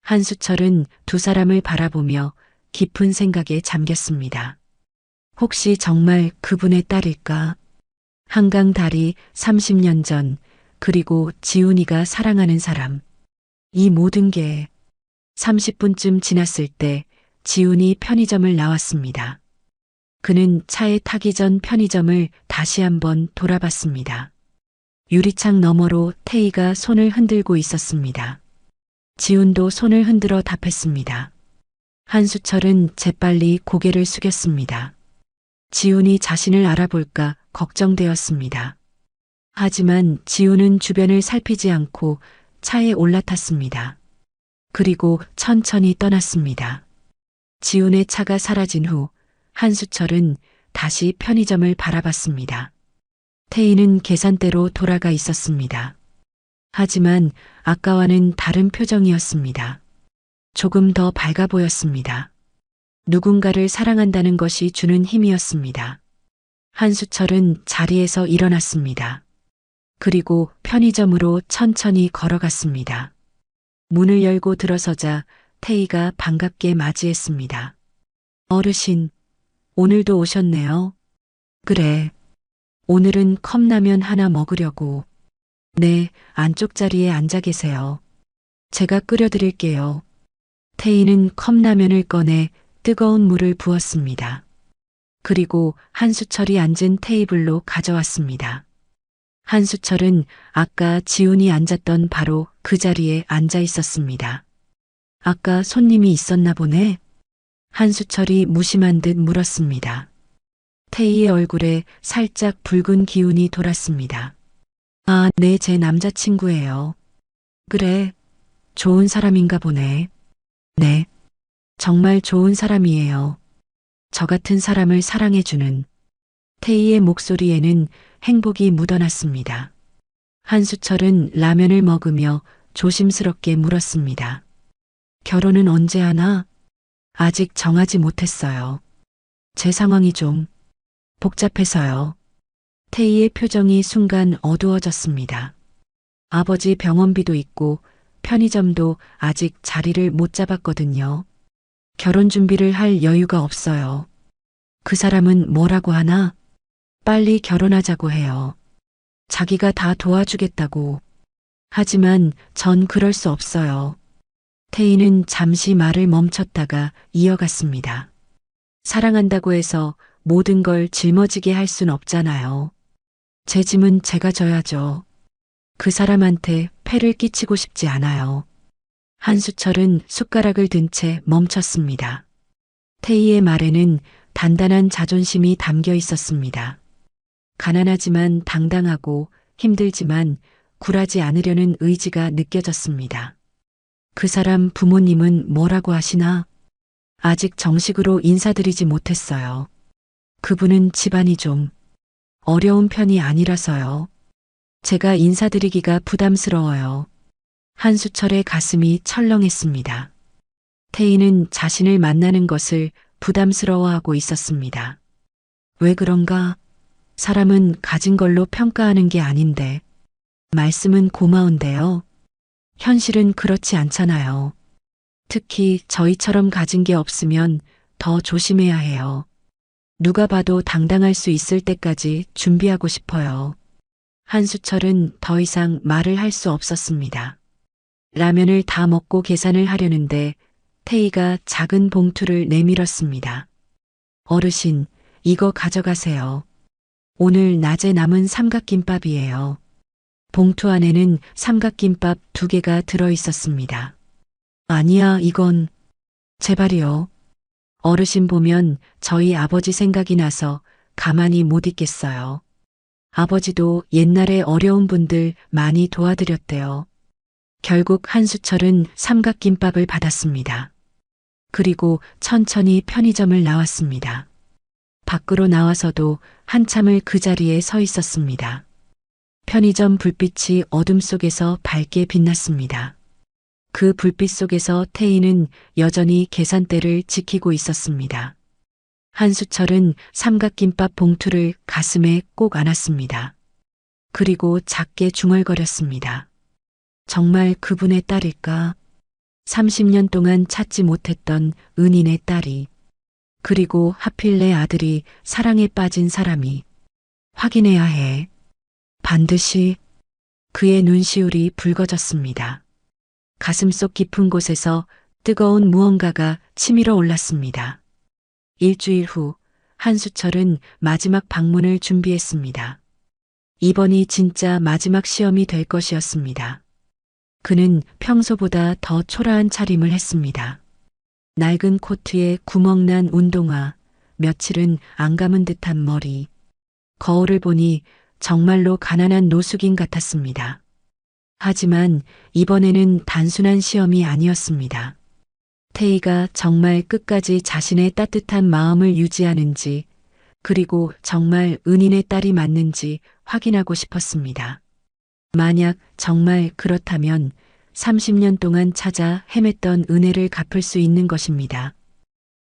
한수철은 두 사람을 바라보며 깊은 생각에 잠겼습니다. 혹시 정말 그분의 딸일까? 한강 다리 30년 전, 그리고 지훈이가 사랑하는 사람. 이 모든 게 30분쯤 지났을 때 지훈이 편의점을 나왔습니다. 그는 차에 타기 전 편의점을 다시 한번 돌아봤습니다. 유리창 너머로 태희가 손을 흔들고 있었습니다. 지훈도 손을 흔들어 답했습니다. 한수철은 재빨리 고개를 숙였습니다. 지훈이 자신을 알아볼까 걱정되었습니다. 하지만 지훈은 주변을 살피지 않고 차에 올라탔습니다. 그리고 천천히 떠났습니다. 지훈의 차가 사라진 후 한수철은 다시 편의점을 바라봤습니다. 태희는 계산대로 돌아가 있었습니다. 하지만 아까와는 다른 표정이었습니다. 조금 더 밝아 보였습니다. 누군가를 사랑한다는 것이 주는 힘이었습니다. 한수철은 자리에서 일어났습니다. 그리고 편의점으로 천천히 걸어갔습니다. 문을 열고 들어서자 태희가 반갑게 맞이했습니다. 어르신, 오늘도 오셨네요. 그래. 오늘은 컵라면 하나 먹으려고. 네, 안쪽 자리에 앉아 계세요. 제가 끓여드릴게요. 태희는 컵라면을 꺼내 뜨거운 물을 부었습니다. 그리고 한수철이 앉은 테이블로 가져왔습니다. 한수철은 아까 지훈이 앉았던 바로 그 자리에 앉아 있었습니다. 아까 손님이 있었나 보네? 한수철이 무심한 듯 물었습니다. 태희의 얼굴에 살짝 붉은 기운이 돌았습니다. 아, 네, 제 남자친구예요. 그래, 좋은 사람인가 보네. 네, 정말 좋은 사람이에요. 저 같은 사람을 사랑해주는. 태희의 목소리에는 행복이 묻어났습니다. 한수철은 라면을 먹으며 조심스럽게 물었습니다. 결혼은 언제 하나? 아직 정하지 못했어요. 제 상황이 좀 복잡해서요. 태희의 표정이 순간 어두워졌습니다. 아버지 병원비도 있고 편의점도 아직 자리를 못 잡았거든요. 결혼 준비를 할 여유가 없어요. 그 사람은 뭐라고 하나? 빨리 결혼하자고 해요. 자기가 다 도와주겠다고. 하지만 전 그럴 수 없어요. 태희는 잠시 말을 멈췄다가 이어갔습니다. 사랑한다고 해서 모든 걸 짊어지게 할 순 없잖아요. 제 짐은 제가 져야죠. 그 사람한테 폐를 끼치고 싶지 않아요. 한수철은 숟가락을 든 채 멈췄습니다. 태희의 말에는 단단한 자존심이 담겨 있었습니다. 가난하지만 당당하고 힘들지만 굴하지 않으려는 의지가 느껴졌습니다. 그 사람 부모님은 뭐라고 하시나? 아직 정식으로 인사드리지 못했어요. 그분은 집안이 좀 어려운 편이 아니라서요. 제가 인사드리기가 부담스러워요. 한수철의 가슴이 철렁했습니다. 태희는 자신을 만나는 것을 부담스러워하고 있었습니다. 왜 그런가? 사람은 가진 걸로 평가하는 게 아닌데. 말씀은 고마운데요. 현실은 그렇지 않잖아요. 특히 저희처럼 가진 게 없으면 더 조심해야 해요. 누가 봐도 당당할 수 있을 때까지 준비하고 싶어요. 한수철은 더 이상 말을 할 수 없었습니다. 라면을 다 먹고 계산을 하려는데 태희가 작은 봉투를 내밀었습니다. 어르신, 이거 가져가세요. 오늘 낮에 남은 삼각김밥이에요. 봉투 안에는 삼각김밥 2개가 들어 있었습니다. 아니야, 이건 제발이요. 어르신 보면 저희 아버지 생각이 나서 가만히 못 있겠어요. 아버지도 옛날에 어려운 분들 많이 도와드렸대요. 결국 한수철은 삼각김밥을 받았습니다. 그리고 천천히 편의점을 나왔습니다. 밖으로 나와서도 한참을 그 자리에 서 있었습니다. 편의점 불빛이 어둠 속에서 밝게 빛났습니다. 그 불빛 속에서 태희는 여전히 계산대를 지키고 있었습니다. 한수철은 삼각김밥 봉투를 가슴에 꼭 안았습니다. 그리고 작게 중얼거렸습니다. 정말 그분의 딸일까? 30년 동안 찾지 못했던 은인의 딸이, 그리고 하필 내 아들이 사랑에 빠진 사람이. 확인해야 해. 반드시. 그의 눈시울이 붉어졌습니다. 가슴속 깊은 곳에서 뜨거운 무언가가 치밀어 올랐습니다. 일주일 후 한수철은 마지막 방문을 준비했습니다. 이번이 진짜 마지막 시험이 될 것이었습니다. 그는 평소보다 더 초라한 차림을 했습니다. 낡은 코트에 구멍난 운동화, 며칠은 안 감은 듯한 머리. 거울을 보니 정말로 가난한 노숙인 같았습니다. 하지만 이번에는 단순한 시험이 아니었습니다. 태희가 정말 끝까지 자신의 따뜻한 마음을 유지하는지, 그리고 정말 은인의 딸이 맞는지 확인하고 싶었습니다. 만약 정말 그렇다면 30년 동안 찾아 헤맸던 은혜를 갚을 수 있는 것입니다.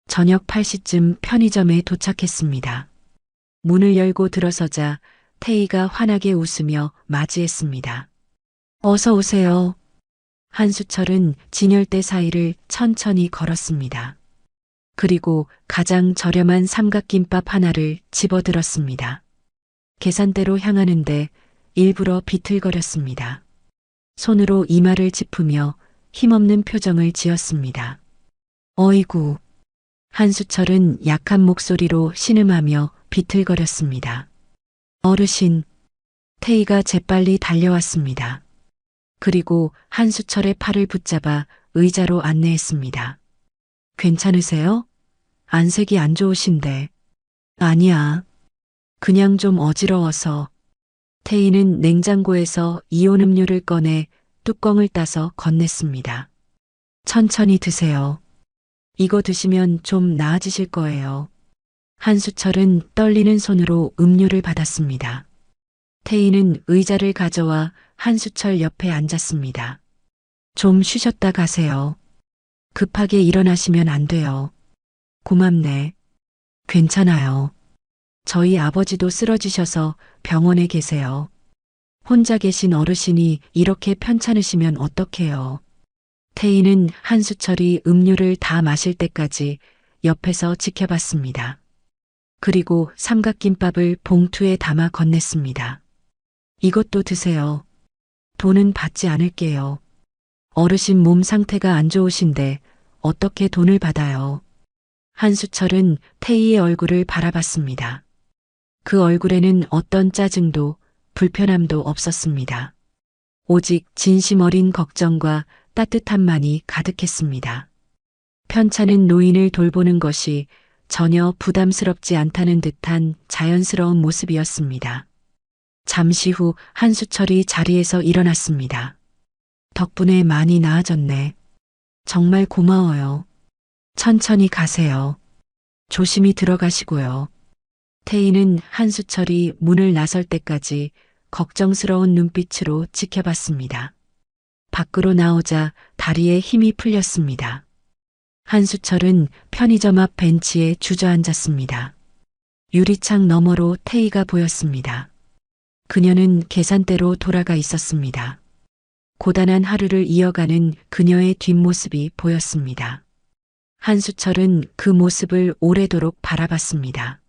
저녁 8시쯤 편의점에 도착했습니다. 문을 열고 들어서자 태희가 환하게 웃으며 맞이했습니다. 어서 오세요. 한수철은 진열대 사이를 천천히 걸었습니다. 그리고 가장 저렴한 삼각김밥 하나를 집어들었습니다. 계산대로 향하는데 일부러 비틀거렸습니다. 손으로 이마를 짚으며 힘없는 표정을 지었습니다. 어이구. 한수철은 약한 목소리로 신음하며 비틀거렸습니다. 어르신. 태희가 재빨리 달려왔습니다. 그리고 한수철의 팔을 붙잡아 의자로 안내했습니다. 괜찮으세요? 안색이 안 좋으신데. 아니야. 그냥 좀 어지러워서. 태희는 냉장고에서 이온 음료를 꺼내 뚜껑을 따서 건넸습니다. 천천히 드세요. 이거 드시면 좀 나아지실 거예요. 한수철은 떨리는 손으로 음료를 받았습니다. 태희는 의자를 가져와 한수철 옆에 앉았습니다. 좀 쉬셨다 가세요. 급하게 일어나시면 안 돼요. 고맙네. 괜찮아요. 저희 아버지도 쓰러지셔서 병원에 계세요. 혼자 계신 어르신이 이렇게 편찮으시면 어떡해요. 태희는 한수철이 음료를 다 마실 때까지 옆에서 지켜봤습니다. 그리고 삼각김밥을 봉투에 담아 건넸습니다. 이것도 드세요. 돈은 받지 않을게요. 어르신 몸 상태가 안 좋으신데 어떻게 돈을 받아요? 한수철은 태희의 얼굴을 바라봤습니다. 그 얼굴에는 어떤 짜증도 불편함도 없었습니다. 오직 진심 어린 걱정과 따뜻함만이 가득했습니다. 편찮은 노인을 돌보는 것이 전혀 부담스럽지 않다는 듯한 자연스러운 모습이었습니다. 잠시 후 한수철이 자리에서 일어났습니다. 덕분에 많이 나아졌네. 정말 고마워요. 천천히 가세요. 조심히 들어가시고요. 태희는 한수철이 문을 나설 때까지 걱정스러운 눈빛으로 지켜봤습니다. 밖으로 나오자 다리에 힘이 풀렸습니다. 한수철은 편의점 앞 벤치에 주저앉았습니다. 유리창 너머로 태희가 보였습니다. 그녀는 계산대로 돌아가 있었습니다. 고단한 하루를 이어가는 그녀의 뒷모습이 보였습니다. 한수철은 그 모습을 오래도록 바라봤습니다.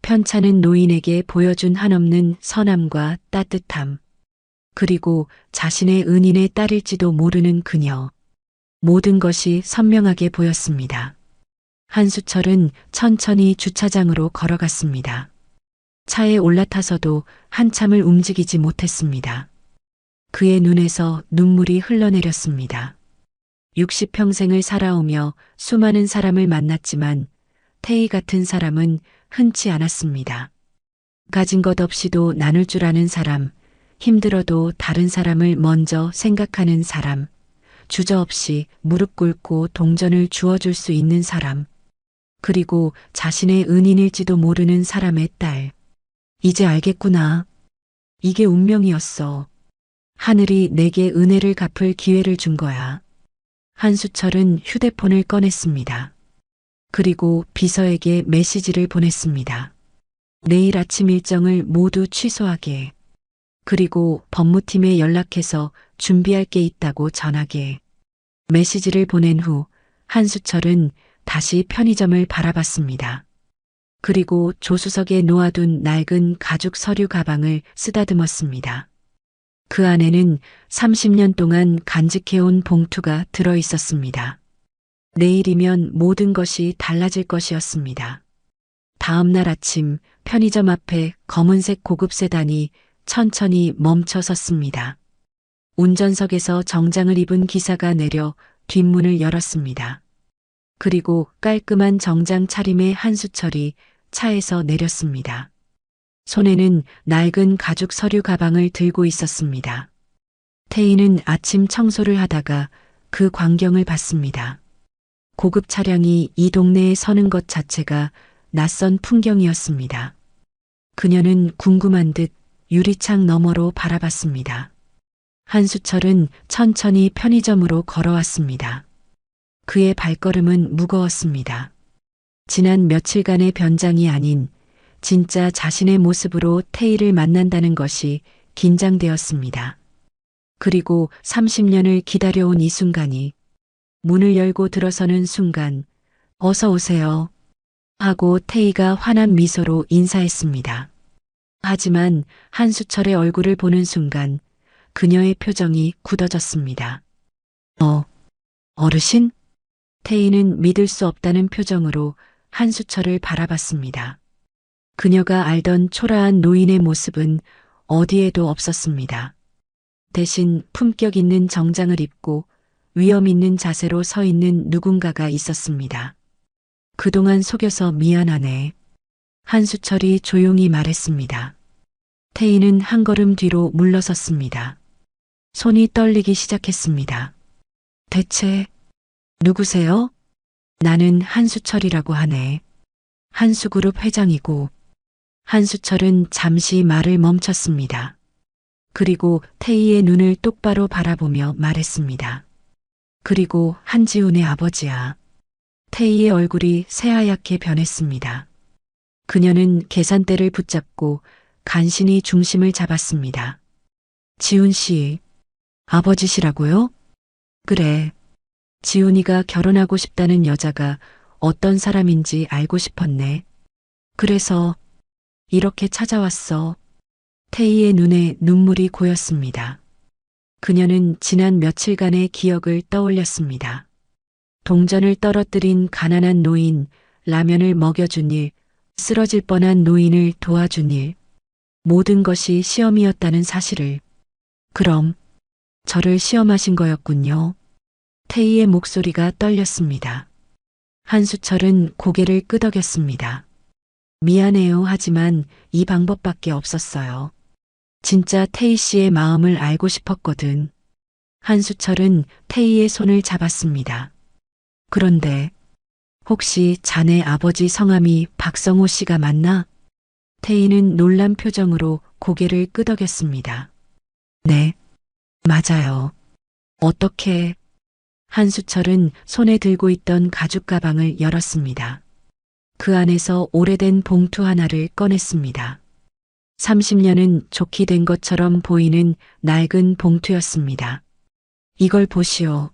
편찮은 노인에게 보여준 한없는 선함과 따뜻함, 그리고 자신의 은인의 딸일지도 모르는 그녀. 모든 것이 선명하게 보였습니다. 한수철은 천천히 주차장으로 걸어갔습니다. 차에 올라타서도 한참을 움직이지 못했습니다. 그의 눈에서 눈물이 흘러내렸습니다. 60평생을 살아오며 수많은 사람을 만났지만 태희 같은 사람은 흔치 않았습니다. 가진 것 없이도 나눌 줄 아는 사람, 힘들어도 다른 사람을 먼저 생각하는 사람, 주저없이 무릎 꿇고 동전을 주어줄 수 있는 사람, 그리고 자신의 은인일지도 모르는 사람의 딸. 이제 알겠구나. 이게 운명이었어. 하늘이 내게 은혜를 갚을 기회를 준 거야. 한수철은 휴대폰을 꺼냈습니다. 그리고 비서에게 메시지를 보냈습니다. 내일 아침 일정을 모두 취소하게. 그리고 법무팀에 연락해서 준비할 게 있다고 전하게 메시지를 보낸 후 한수철은 다시 편의점을 바라봤습니다. 그리고 조수석에 놓아둔 낡은 가죽 서류 가방을 쓰다듬었습니다. 그 안에는 30년 동안 간직해온 봉투가 들어 있었습니다. 내일이면 모든 것이 달라질 것이었습니다. 다음 날 아침 편의점 앞에 검은색 고급 세단이 천천히 멈춰 섰습니다. 운전석에서 정장을 입은 기사가 내려 뒷문을 열었습니다. 그리고 깔끔한 정장 차림의 한수철이 차에서 내렸습니다. 손에는 낡은 가죽 서류 가방을 들고 있었습니다. 태희는 아침 청소를 하다가 그 광경을 봤습니다. 고급 차량이 이 동네에 서는 것 자체가 낯선 풍경이었습니다. 그녀는 궁금한 듯 유리창 너머로 바라봤습니다. 한수철은 천천히 편의점으로 걸어왔습니다. 그의 발걸음은 무거웠습니다. 지난 며칠간의 변장이 아닌 진짜 자신의 모습으로 태희를 만난다는 것이 긴장되었습니다. 그리고 30년을 기다려온 이 순간이 문을 열고 들어서는 순간 어서 오세요 하고 태희가 환한 미소로 인사했습니다. 하지만 한수철의 얼굴을 보는 순간 그녀의 표정이 굳어졌습니다. 어르신? 태희는 믿을 수 없다는 표정으로 한수철을 바라봤습니다. 그녀가 알던 초라한 노인의 모습은 어디에도 없었습니다. 대신 품격 있는 정장을 입고 위엄 있는 자세로 서 있는 누군가가 있었습니다. 그동안 속여서 미안하네. 한수철이 조용히 말했습니다. 태희는 한 걸음 뒤로 물러섰습니다. 손이 떨리기 시작했습니다. 대체 누구세요? 나는 한수철이라고 하네. 한수그룹 회장이고. 한수철은 잠시 말을 멈췄습니다. 그리고 태희의 눈을 똑바로 바라보며 말했습니다. 그리고 한지훈의 아버지야. 태희의 얼굴이 새하얗게 변했습니다. 그녀는 계산대를 붙잡고 간신히 중심을 잡았습니다. 지훈 씨, 아버지시라고요? 그래. 지훈이가 결혼하고 싶다는 여자가 어떤 사람인지 알고 싶었네. 그래서 이렇게 찾아왔어. 태희의 눈에 눈물이 고였습니다. 그녀는 지난 며칠간의 기억을 떠올렸습니다. 동전을 떨어뜨린 가난한 노인, 라면을 먹여준 일, 쓰러질 뻔한 노인을 도와준 일, 모든 것이 시험이었다는 사실을. 그럼 저를 시험하신 거였군요. 태희의 목소리가 떨렸습니다. 한수철은 고개를 끄덕였습니다. 미안해요. 하지만 이 방법밖에 없었어요. 진짜 태희 씨의 마음을 알고 싶었거든. 한수철은 태희의 손을 잡았습니다. 그런데 혹시 자네 아버지 성함이 박성호 씨가 맞나? 태희는 놀란 표정으로 고개를 끄덕였습니다. 네, 맞아요. 어떻게? 한수철은 손에 들고 있던 가죽 가방을 열었습니다. 그 안에서 오래된 봉투 하나를 꺼냈습니다. 30년은 좋게 된 것처럼 보이는 낡은 봉투였습니다. 이걸 보시오.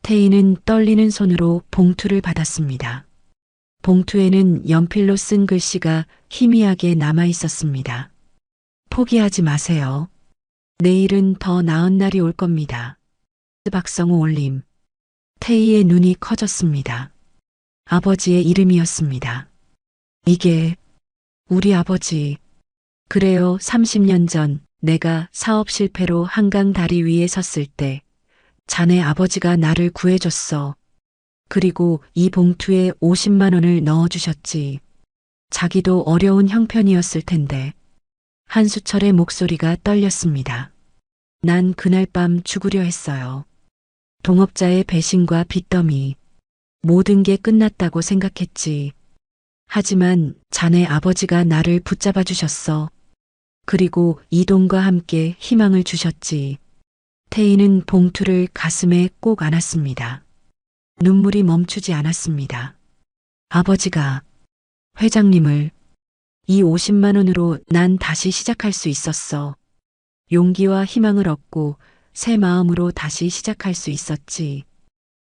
태희는 떨리는 손으로 봉투를 받았습니다. 봉투에는 연필로 쓴 글씨가 희미하게 남아 있었습니다. 포기하지 마세요. 내일은 더 나은 날이 올 겁니다. 박성호 올림. 태희의 눈이 커졌습니다. 아버지의 이름이었습니다. 이게 우리 아버지. 그래요. 30년 전 내가 사업 실패로 한강 다리 위에 섰을 때 자네 아버지가 나를 구해줬어. 그리고 이 봉투에 50만 원을 넣어주셨지. 자기도 어려운 형편이었을 텐데. 한수철의 목소리가 떨렸습니다. 난 그날 밤 죽으려 했어요. 동업자의 배신과 빚더미. 모든 게 끝났다고 생각했지. 하지만 자네 아버지가 나를 붙잡아 주셨어. 그리고 이 돈과 함께 희망을 주셨지. 태희는 봉투를 가슴에 꼭 안았습니다. 눈물이 멈추지 않았습니다. 아버지가 회장님을 이 50만 원으로 난 다시 시작할 수 있었어. 용기와 희망을 얻고 새 마음으로 다시 시작할 수 있었지.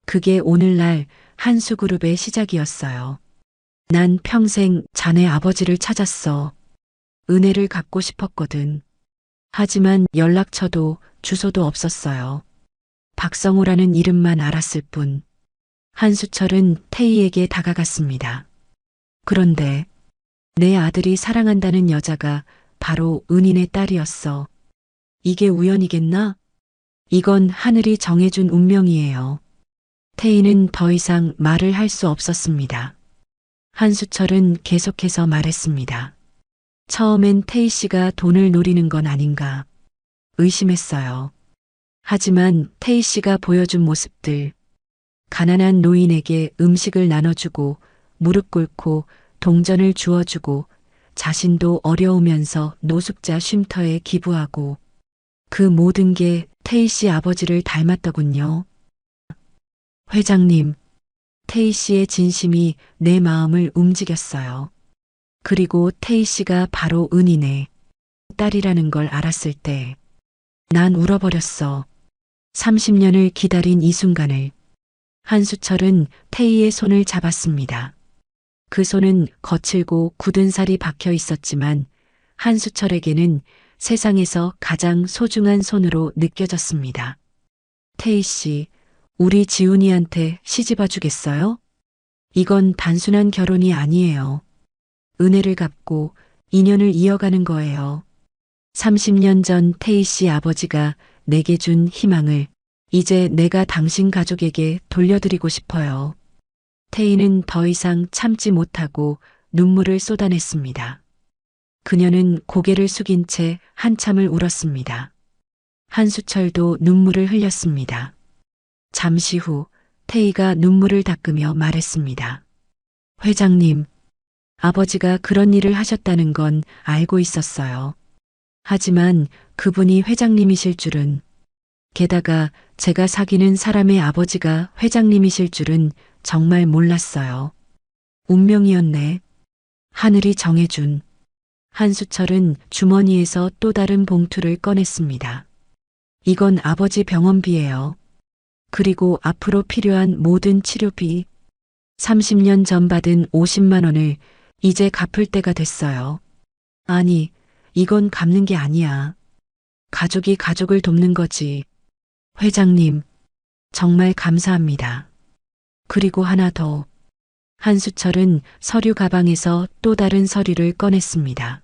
그게 오늘날 한수그룹의 시작이었어요. 난 평생 자네 아버지를 찾았어. 은혜를 갚고 싶었거든. 하지만 연락처도 주소도 없었어요. 박성호라는 이름만 알았을 뿐. 한수철은 태희에게 다가갔습니다. 그런데 내 아들이 사랑한다는 여자가 바로 은인의 딸이었어. 이게 우연이겠나? 이건 하늘이 정해준 운명이에요. 태희는 더 이상 말을 할 수 없었습니다. 한수철은 계속해서 말했습니다. 처음엔 태희 씨가 돈을 노리는 건 아닌가 의심했어요. 하지만 태희 씨가 보여준 모습들, 가난한 노인에게 음식을 나눠주고 무릎 꿇고 동전을 주워주고 자신도 어려우면서 노숙자 쉼터에 기부하고 그 모든 게 태희 씨 아버지를 닮았더군요. 회장님, 태희 씨의 진심이 내 마음을 움직였어요. 그리고 태희 씨가 바로 은인의 딸이라는 걸 알았을 때 난 울어버렸어. 30년을 기다린 이 순간을. 한수철은 태희의 손을 잡았습니다. 그 손은 거칠고 굳은 살이 박혀 있었지만 한수철에게는 세상에서 가장 소중한 손으로 느껴졌습니다. 태희 씨, 우리 지훈이한테 시집와 주겠어요? 이건 단순한 결혼이 아니에요. 은혜를 갚고 인연을 이어가는 거예요. 30년 전 태희 씨 아버지가 내게 준 희망을 이제 내가 당신 가족에게 돌려드리고 싶어요. 태희는 더 이상 참지 못하고 눈물을 쏟아냈습니다. 그녀는 고개를 숙인 채 한참을 울었습니다. 한수철도 눈물을 흘렸습니다. 잠시 후 태희가 눈물을 닦으며 말했습니다. 회장님, 아버지가 그런 일을 하셨다는 건 알고 있었어요. 하지만 그분이 회장님이실 줄은, 게다가 제가 사귀는 사람의 아버지가 회장님이실 줄은 정말 몰랐어요. 운명이었네. 하늘이 정해준. 한수철은 주머니에서 또 다른 봉투를 꺼냈습니다. 이건 아버지 병원비예요. 그리고 앞으로 필요한 모든 치료비. 30년 전 받은 50만 원을 이제 갚을 때가 됐어요. 아니, 이건 갚는 게 아니야. 가족이 가족을 돕는 거지. 회장님, 정말 감사합니다. 그리고 하나 더. 한수철은 서류 가방에서 또 다른 서류를 꺼냈습니다.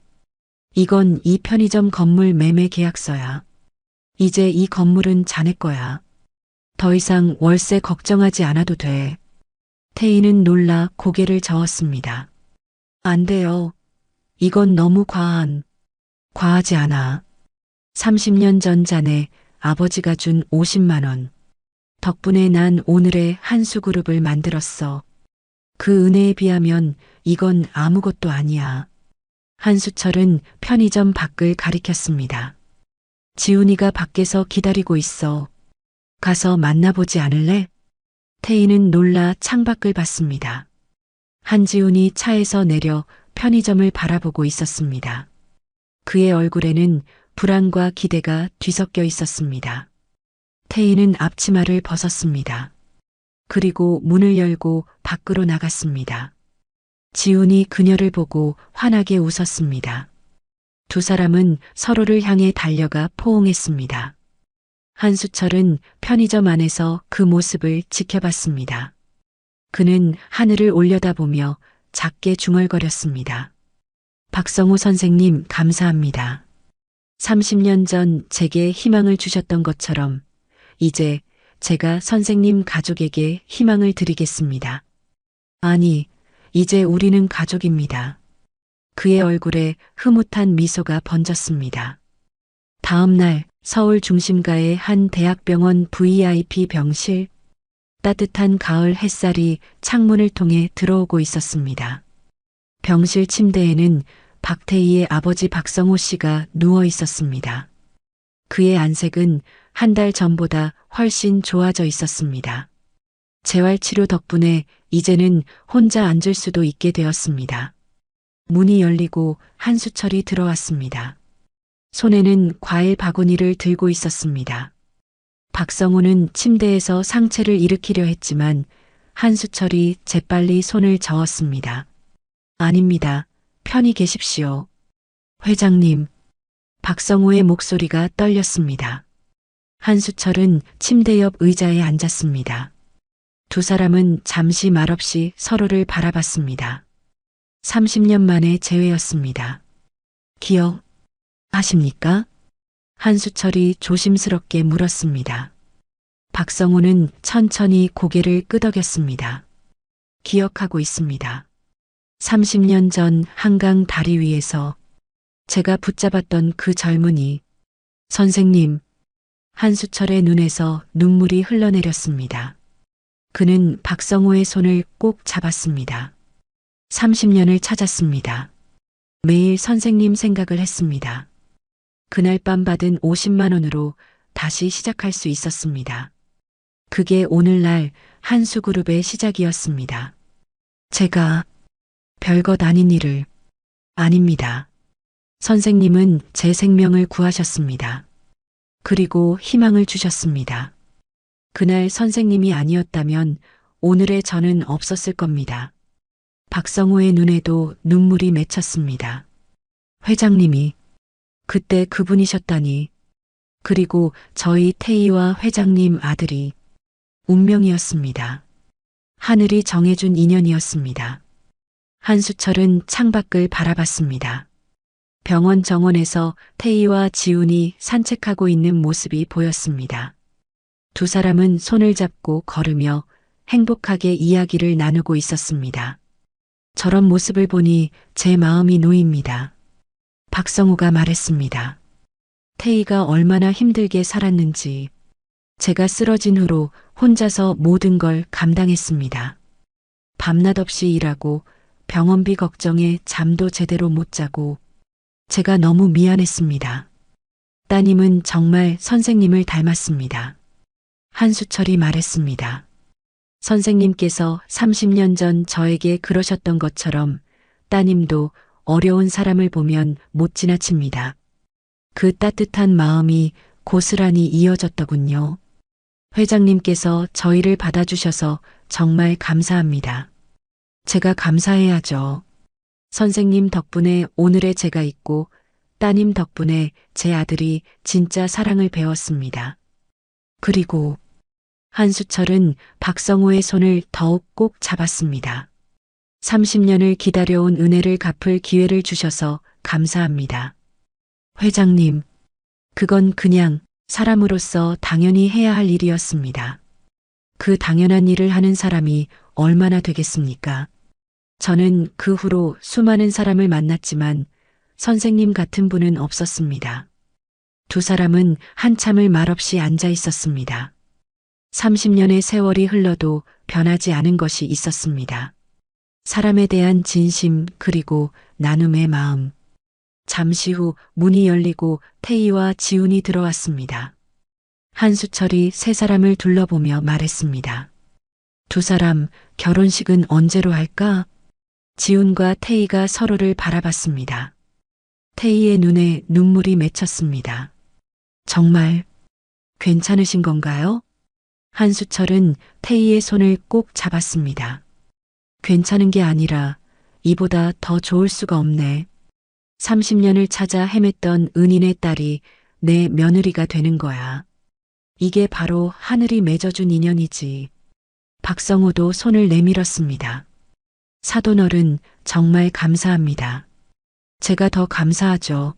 이건 이 편의점 건물 매매 계약서야. 이제 이 건물은 자네 거야. 더 이상 월세 걱정하지 않아도 돼. 태희는 놀라 고개를 저었습니다. 안 돼요. 이건 너무 과하지 않아. 30년 전 자네 아버지가 준 50만 원. 덕분에 난 오늘의 한수그룹을 만들었어. 그 은혜에 비하면 이건 아무것도 아니야. 한수철은 편의점 밖을 가리켰습니다. 지훈이가 밖에서 기다리고 있어. 가서 만나보지 않을래? 태희는 놀라 창밖을 봤습니다. 한지훈이 차에서 내려 편의점을 바라보고 있었습니다. 그의 얼굴에는 불안과 기대가 뒤섞여 있었습니다. 태희는 앞치마를 벗었습니다. 그리고 문을 열고 밖으로 나갔습니다. 지훈이 그녀를 보고 환하게 웃었습니다. 두 사람은 서로를 향해 달려가 포옹했습니다. 한수철은 편의점 안에서 그 모습을 지켜봤습니다. 그는 하늘을 올려다보며 작게 중얼거렸습니다. 박성호 선생님 감사합니다. 30년 전 제게 희망을 주셨던 것처럼 이제 제가 선생님 가족에게 희망을 드리겠습니다. 아니, 이제 우리는 가족입니다. 그의 얼굴에 흐뭇한 미소가 번졌습니다. 다음 날 서울 중심가의 한 대학병원 VIP 병실, 따뜻한 가을 햇살이 창문을 통해 들어오고 있었습니다. 병실 침대에는 박태희의 아버지 박성호 씨가 누워 있었습니다. 그의 안색은 한 달 전보다 훨씬 좋아져 있었습니다. 재활치료 덕분에 이제는 혼자 앉을 수도 있게 되었습니다. 문이 열리고 한수철이 들어왔습니다. 손에는 과일 바구니를 들고 있었습니다. 박성우는 침대에서 상체를 일으키려 했지만 한수철이 재빨리 손을 저었습니다. 아닙니다. 편히 계십시오. 회장님. 박성우의 목소리가 떨렸습니다. 한수철은 침대 옆 의자에 앉았습니다. 두 사람은 잠시 말없이 서로를 바라봤습니다. 30년 만에 재회였습니다. 기억하십니까? 한수철이 조심스럽게 물었습니다. 박성우는 천천히 고개를 끄덕였습니다. 기억하고 있습니다. 30년 전 한강 다리 위에서 제가 붙잡았던 그 젊은이. 선생님. 한수철의 눈에서 눈물이 흘러내렸습니다. 그는 박성우의 손을 꼭 잡았습니다. 30년을 찾았습니다. 매일 선생님 생각을 했습니다. 그날 밤 받은 50만 원으로 다시 시작할 수 있었습니다. 그게 오늘날 한수그룹의 시작이었습니다. 제가 별것 아닌 일을. 아닙니다. 선생님은 제 생명을 구하셨습니다. 그리고 희망을 주셨습니다. 그날 선생님이 아니었다면 오늘의 저는 없었을 겁니다. 박성우의 눈에도 눈물이 맺혔습니다. 회장님이 그때 그분이셨다니. 그리고 저희 태희와 회장님 아들이 운명이었습니다. 하늘이 정해준 인연이었습니다. 한수철은 창밖을 바라봤습니다. 병원 정원에서 태희와 지훈이 산책하고 있는 모습이 보였습니다. 두 사람은 손을 잡고 걸으며 행복하게 이야기를 나누고 있었습니다. 저런 모습을 보니 제 마음이 놓입니다. 박성우가 말했습니다. 태희가 얼마나 힘들게 살았는지. 제가 쓰러진 후로 혼자서 모든 걸 감당했습니다. 밤낮 없이 일하고 병원비 걱정에 잠도 제대로 못 자고 제가 너무 미안했습니다. 따님은 정말 선생님을 닮았습니다. 한수철이 말했습니다. 선생님께서 30년 전 저에게 그러셨던 것처럼 따님도 어려운 사람을 보면 못 지나칩니다. 그 따뜻한 마음이 고스란히 이어졌더군요. 회장님께서 저희를 받아주셔서 정말 감사합니다. 제가 감사해야죠. 선생님 덕분에 오늘의 제가 있고 따님 덕분에 제 아들이 진짜 사랑을 배웠습니다. 그리고 한수철은 박성우의 손을 더욱 꼭 잡았습니다. 30년을 기다려온 은혜를 갚을 기회를 주셔서 감사합니다. 회장님, 그건 그냥 사람으로서 당연히 해야 할 일이었습니다. 그 당연한 일을 하는 사람이 얼마나 되겠습니까? 저는 그 후로 수많은 사람을 만났지만 선생님 같은 분은 없었습니다. 두 사람은 한참을 말없이 앉아 있었습니다. 30년의 세월이 흘러도 변하지 않은 것이 있었습니다. 사람에 대한 진심 그리고 나눔의 마음. 잠시 후 문이 열리고 태희와 지훈이 들어왔습니다. 한수철이 세 사람을 둘러보며 말했습니다. 두 사람 결혼식은 언제로 할까? 지훈과 태희가 서로를 바라봤습니다. 태희의 눈에 눈물이 맺혔습니다. 정말 괜찮으신 건가요? 한수철은 태희의 손을 꼭 잡았습니다. 괜찮은 게 아니라 이보다 더 좋을 수가 없네. 30년을 찾아 헤맸던 은인의 딸이 내 며느리가 되는 거야. 이게 바로 하늘이 맺어준 인연이지. 박성우도 손을 내밀었습니다. 사돈어른 정말 감사합니다. 제가 더 감사하죠.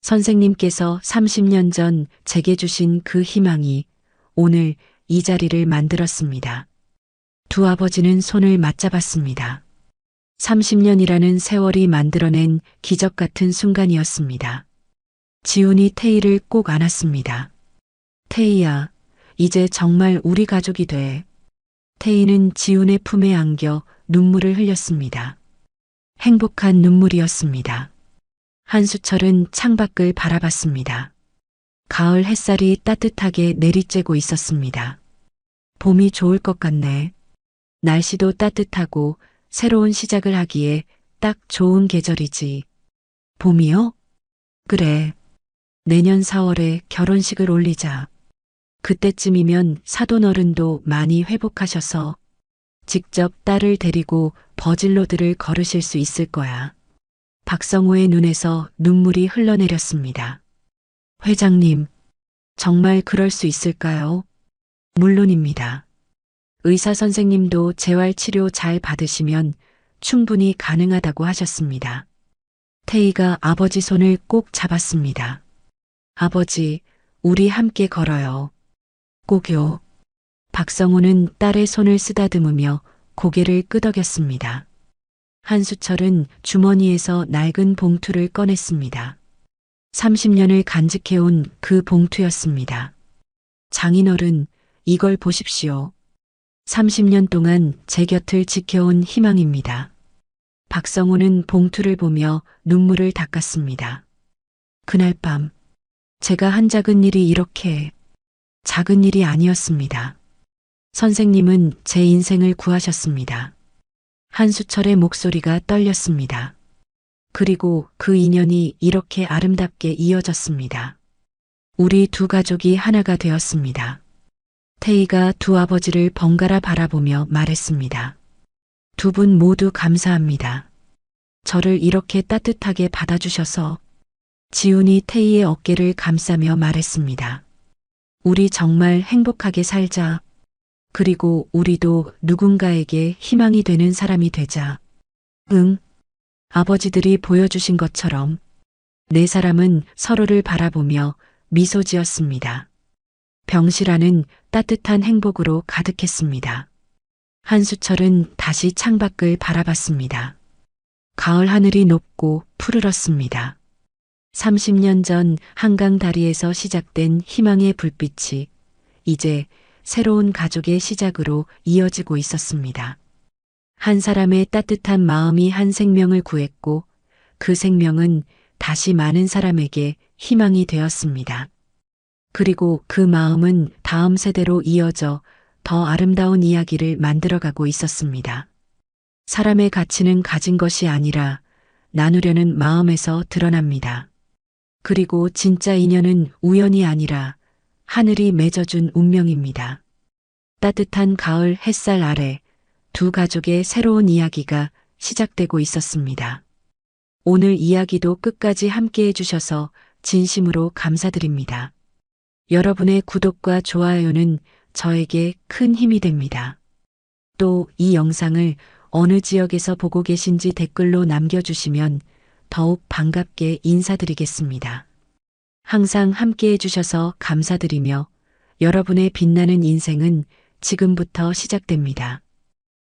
선생님께서 30년 전 제게 주신 그 희망이 오늘 이 자리를 만들었습니다. 두 아버지는 손을 맞잡았습니다. 30년이라는 세월이 만들어낸 기적 같은 순간이었습니다. 지훈이 태희를 꼭 안았습니다. 태희야, 이제 정말 우리 가족이 돼. 태희는 지훈의 품에 안겨 눈물을 흘렸습니다. 행복한 눈물이었습니다. 한수철은 창밖을 바라봤습니다. 가을 햇살이 따뜻하게 내리쬐고 있었습니다. 봄이 좋을 것 같네. 날씨도 따뜻하고 새로운 시작을 하기에 딱 좋은 계절이지. 봄이요? 그래. 내년 4월에 결혼식을 올리자. 그때쯤이면 사돈 어른도 많이 회복하셔서 직접 딸을 데리고 버질로드를 걸으실 수 있을 거야. 박성호의 눈에서 눈물이 흘러내렸습니다. 회장님, 정말 그럴 수 있을까요? 물론입니다. 의사 선생님도 재활치료 잘 받으시면 충분히 가능하다고 하셨습니다. 태희가 아버지 손을 꼭 잡았습니다. 아버지, 우리 함께 걸어요. 꼭요. 박성호는 딸의 손을 쓰다듬으며 고개를 끄덕였습니다. 한수철은 주머니에서 낡은 봉투를 꺼냈습니다. 30년을 간직해온 그 봉투였습니다. 장인어른, 이걸 보십시오. 30년 동안 제 곁을 지켜온 희망입니다. 박성호는 봉투를 보며 눈물을 닦았습니다. 그날 밤, 제가 한 작은 일이 이렇게 작은 일이 아니었습니다. 선생님은 제 인생을 구하셨습니다. 한수철의 목소리가 떨렸습니다. 그리고 그 인연이 이렇게 아름답게 이어졌습니다. 우리 두 가족이 하나가 되었습니다. 태희가 두 아버지를 번갈아 바라보며 말했습니다. 두 분 모두 감사합니다. 저를 이렇게 따뜻하게 받아주셔서. 지훈이 태희의 어깨를 감싸며 말했습니다. 우리 정말 행복하게 살자. 그리고 우리도 누군가에게 희망이 되는 사람이 되자. 응. 아버지들이 보여주신 것처럼 네 사람은 서로를 바라보며 미소 지었습니다. 병실안은 따뜻한 행복으로 가득했습니다. 한수철은 다시 창밖을 바라봤습니다. 가을 하늘이 높고 푸르렀습니다. 30년 전 한강 다리에서 시작된 희망의 불빛이 이제 새로운 가족의 시작으로 이어지고 있었습니다. 한 사람의 따뜻한 마음이 한 생명을 구했고 그 생명은 다시 많은 사람에게 희망이 되었습니다. 그리고 그 마음은 다음 세대로 이어져 더 아름다운 이야기를 만들어가고 있었습니다. 사람의 가치는 가진 것이 아니라 나누려는 마음에서 드러납니다. 그리고 진짜 인연은 우연이 아니라 하늘이 맺어준 운명입니다. 따뜻한 가을 햇살 아래 두 가족의 새로운 이야기가 시작되고 있었습니다. 오늘 이야기도 끝까지 함께 해주셔서 진심으로 감사드립니다. 여러분의 구독과 좋아요는 저에게 큰 힘이 됩니다. 또 이 영상을 어느 지역에서 보고 계신지 댓글로 남겨주시면 더욱 반갑게 인사드리겠습니다. 항상 함께 해주셔서 감사드리며 여러분의 빛나는 인생은 지금부터 시작됩니다.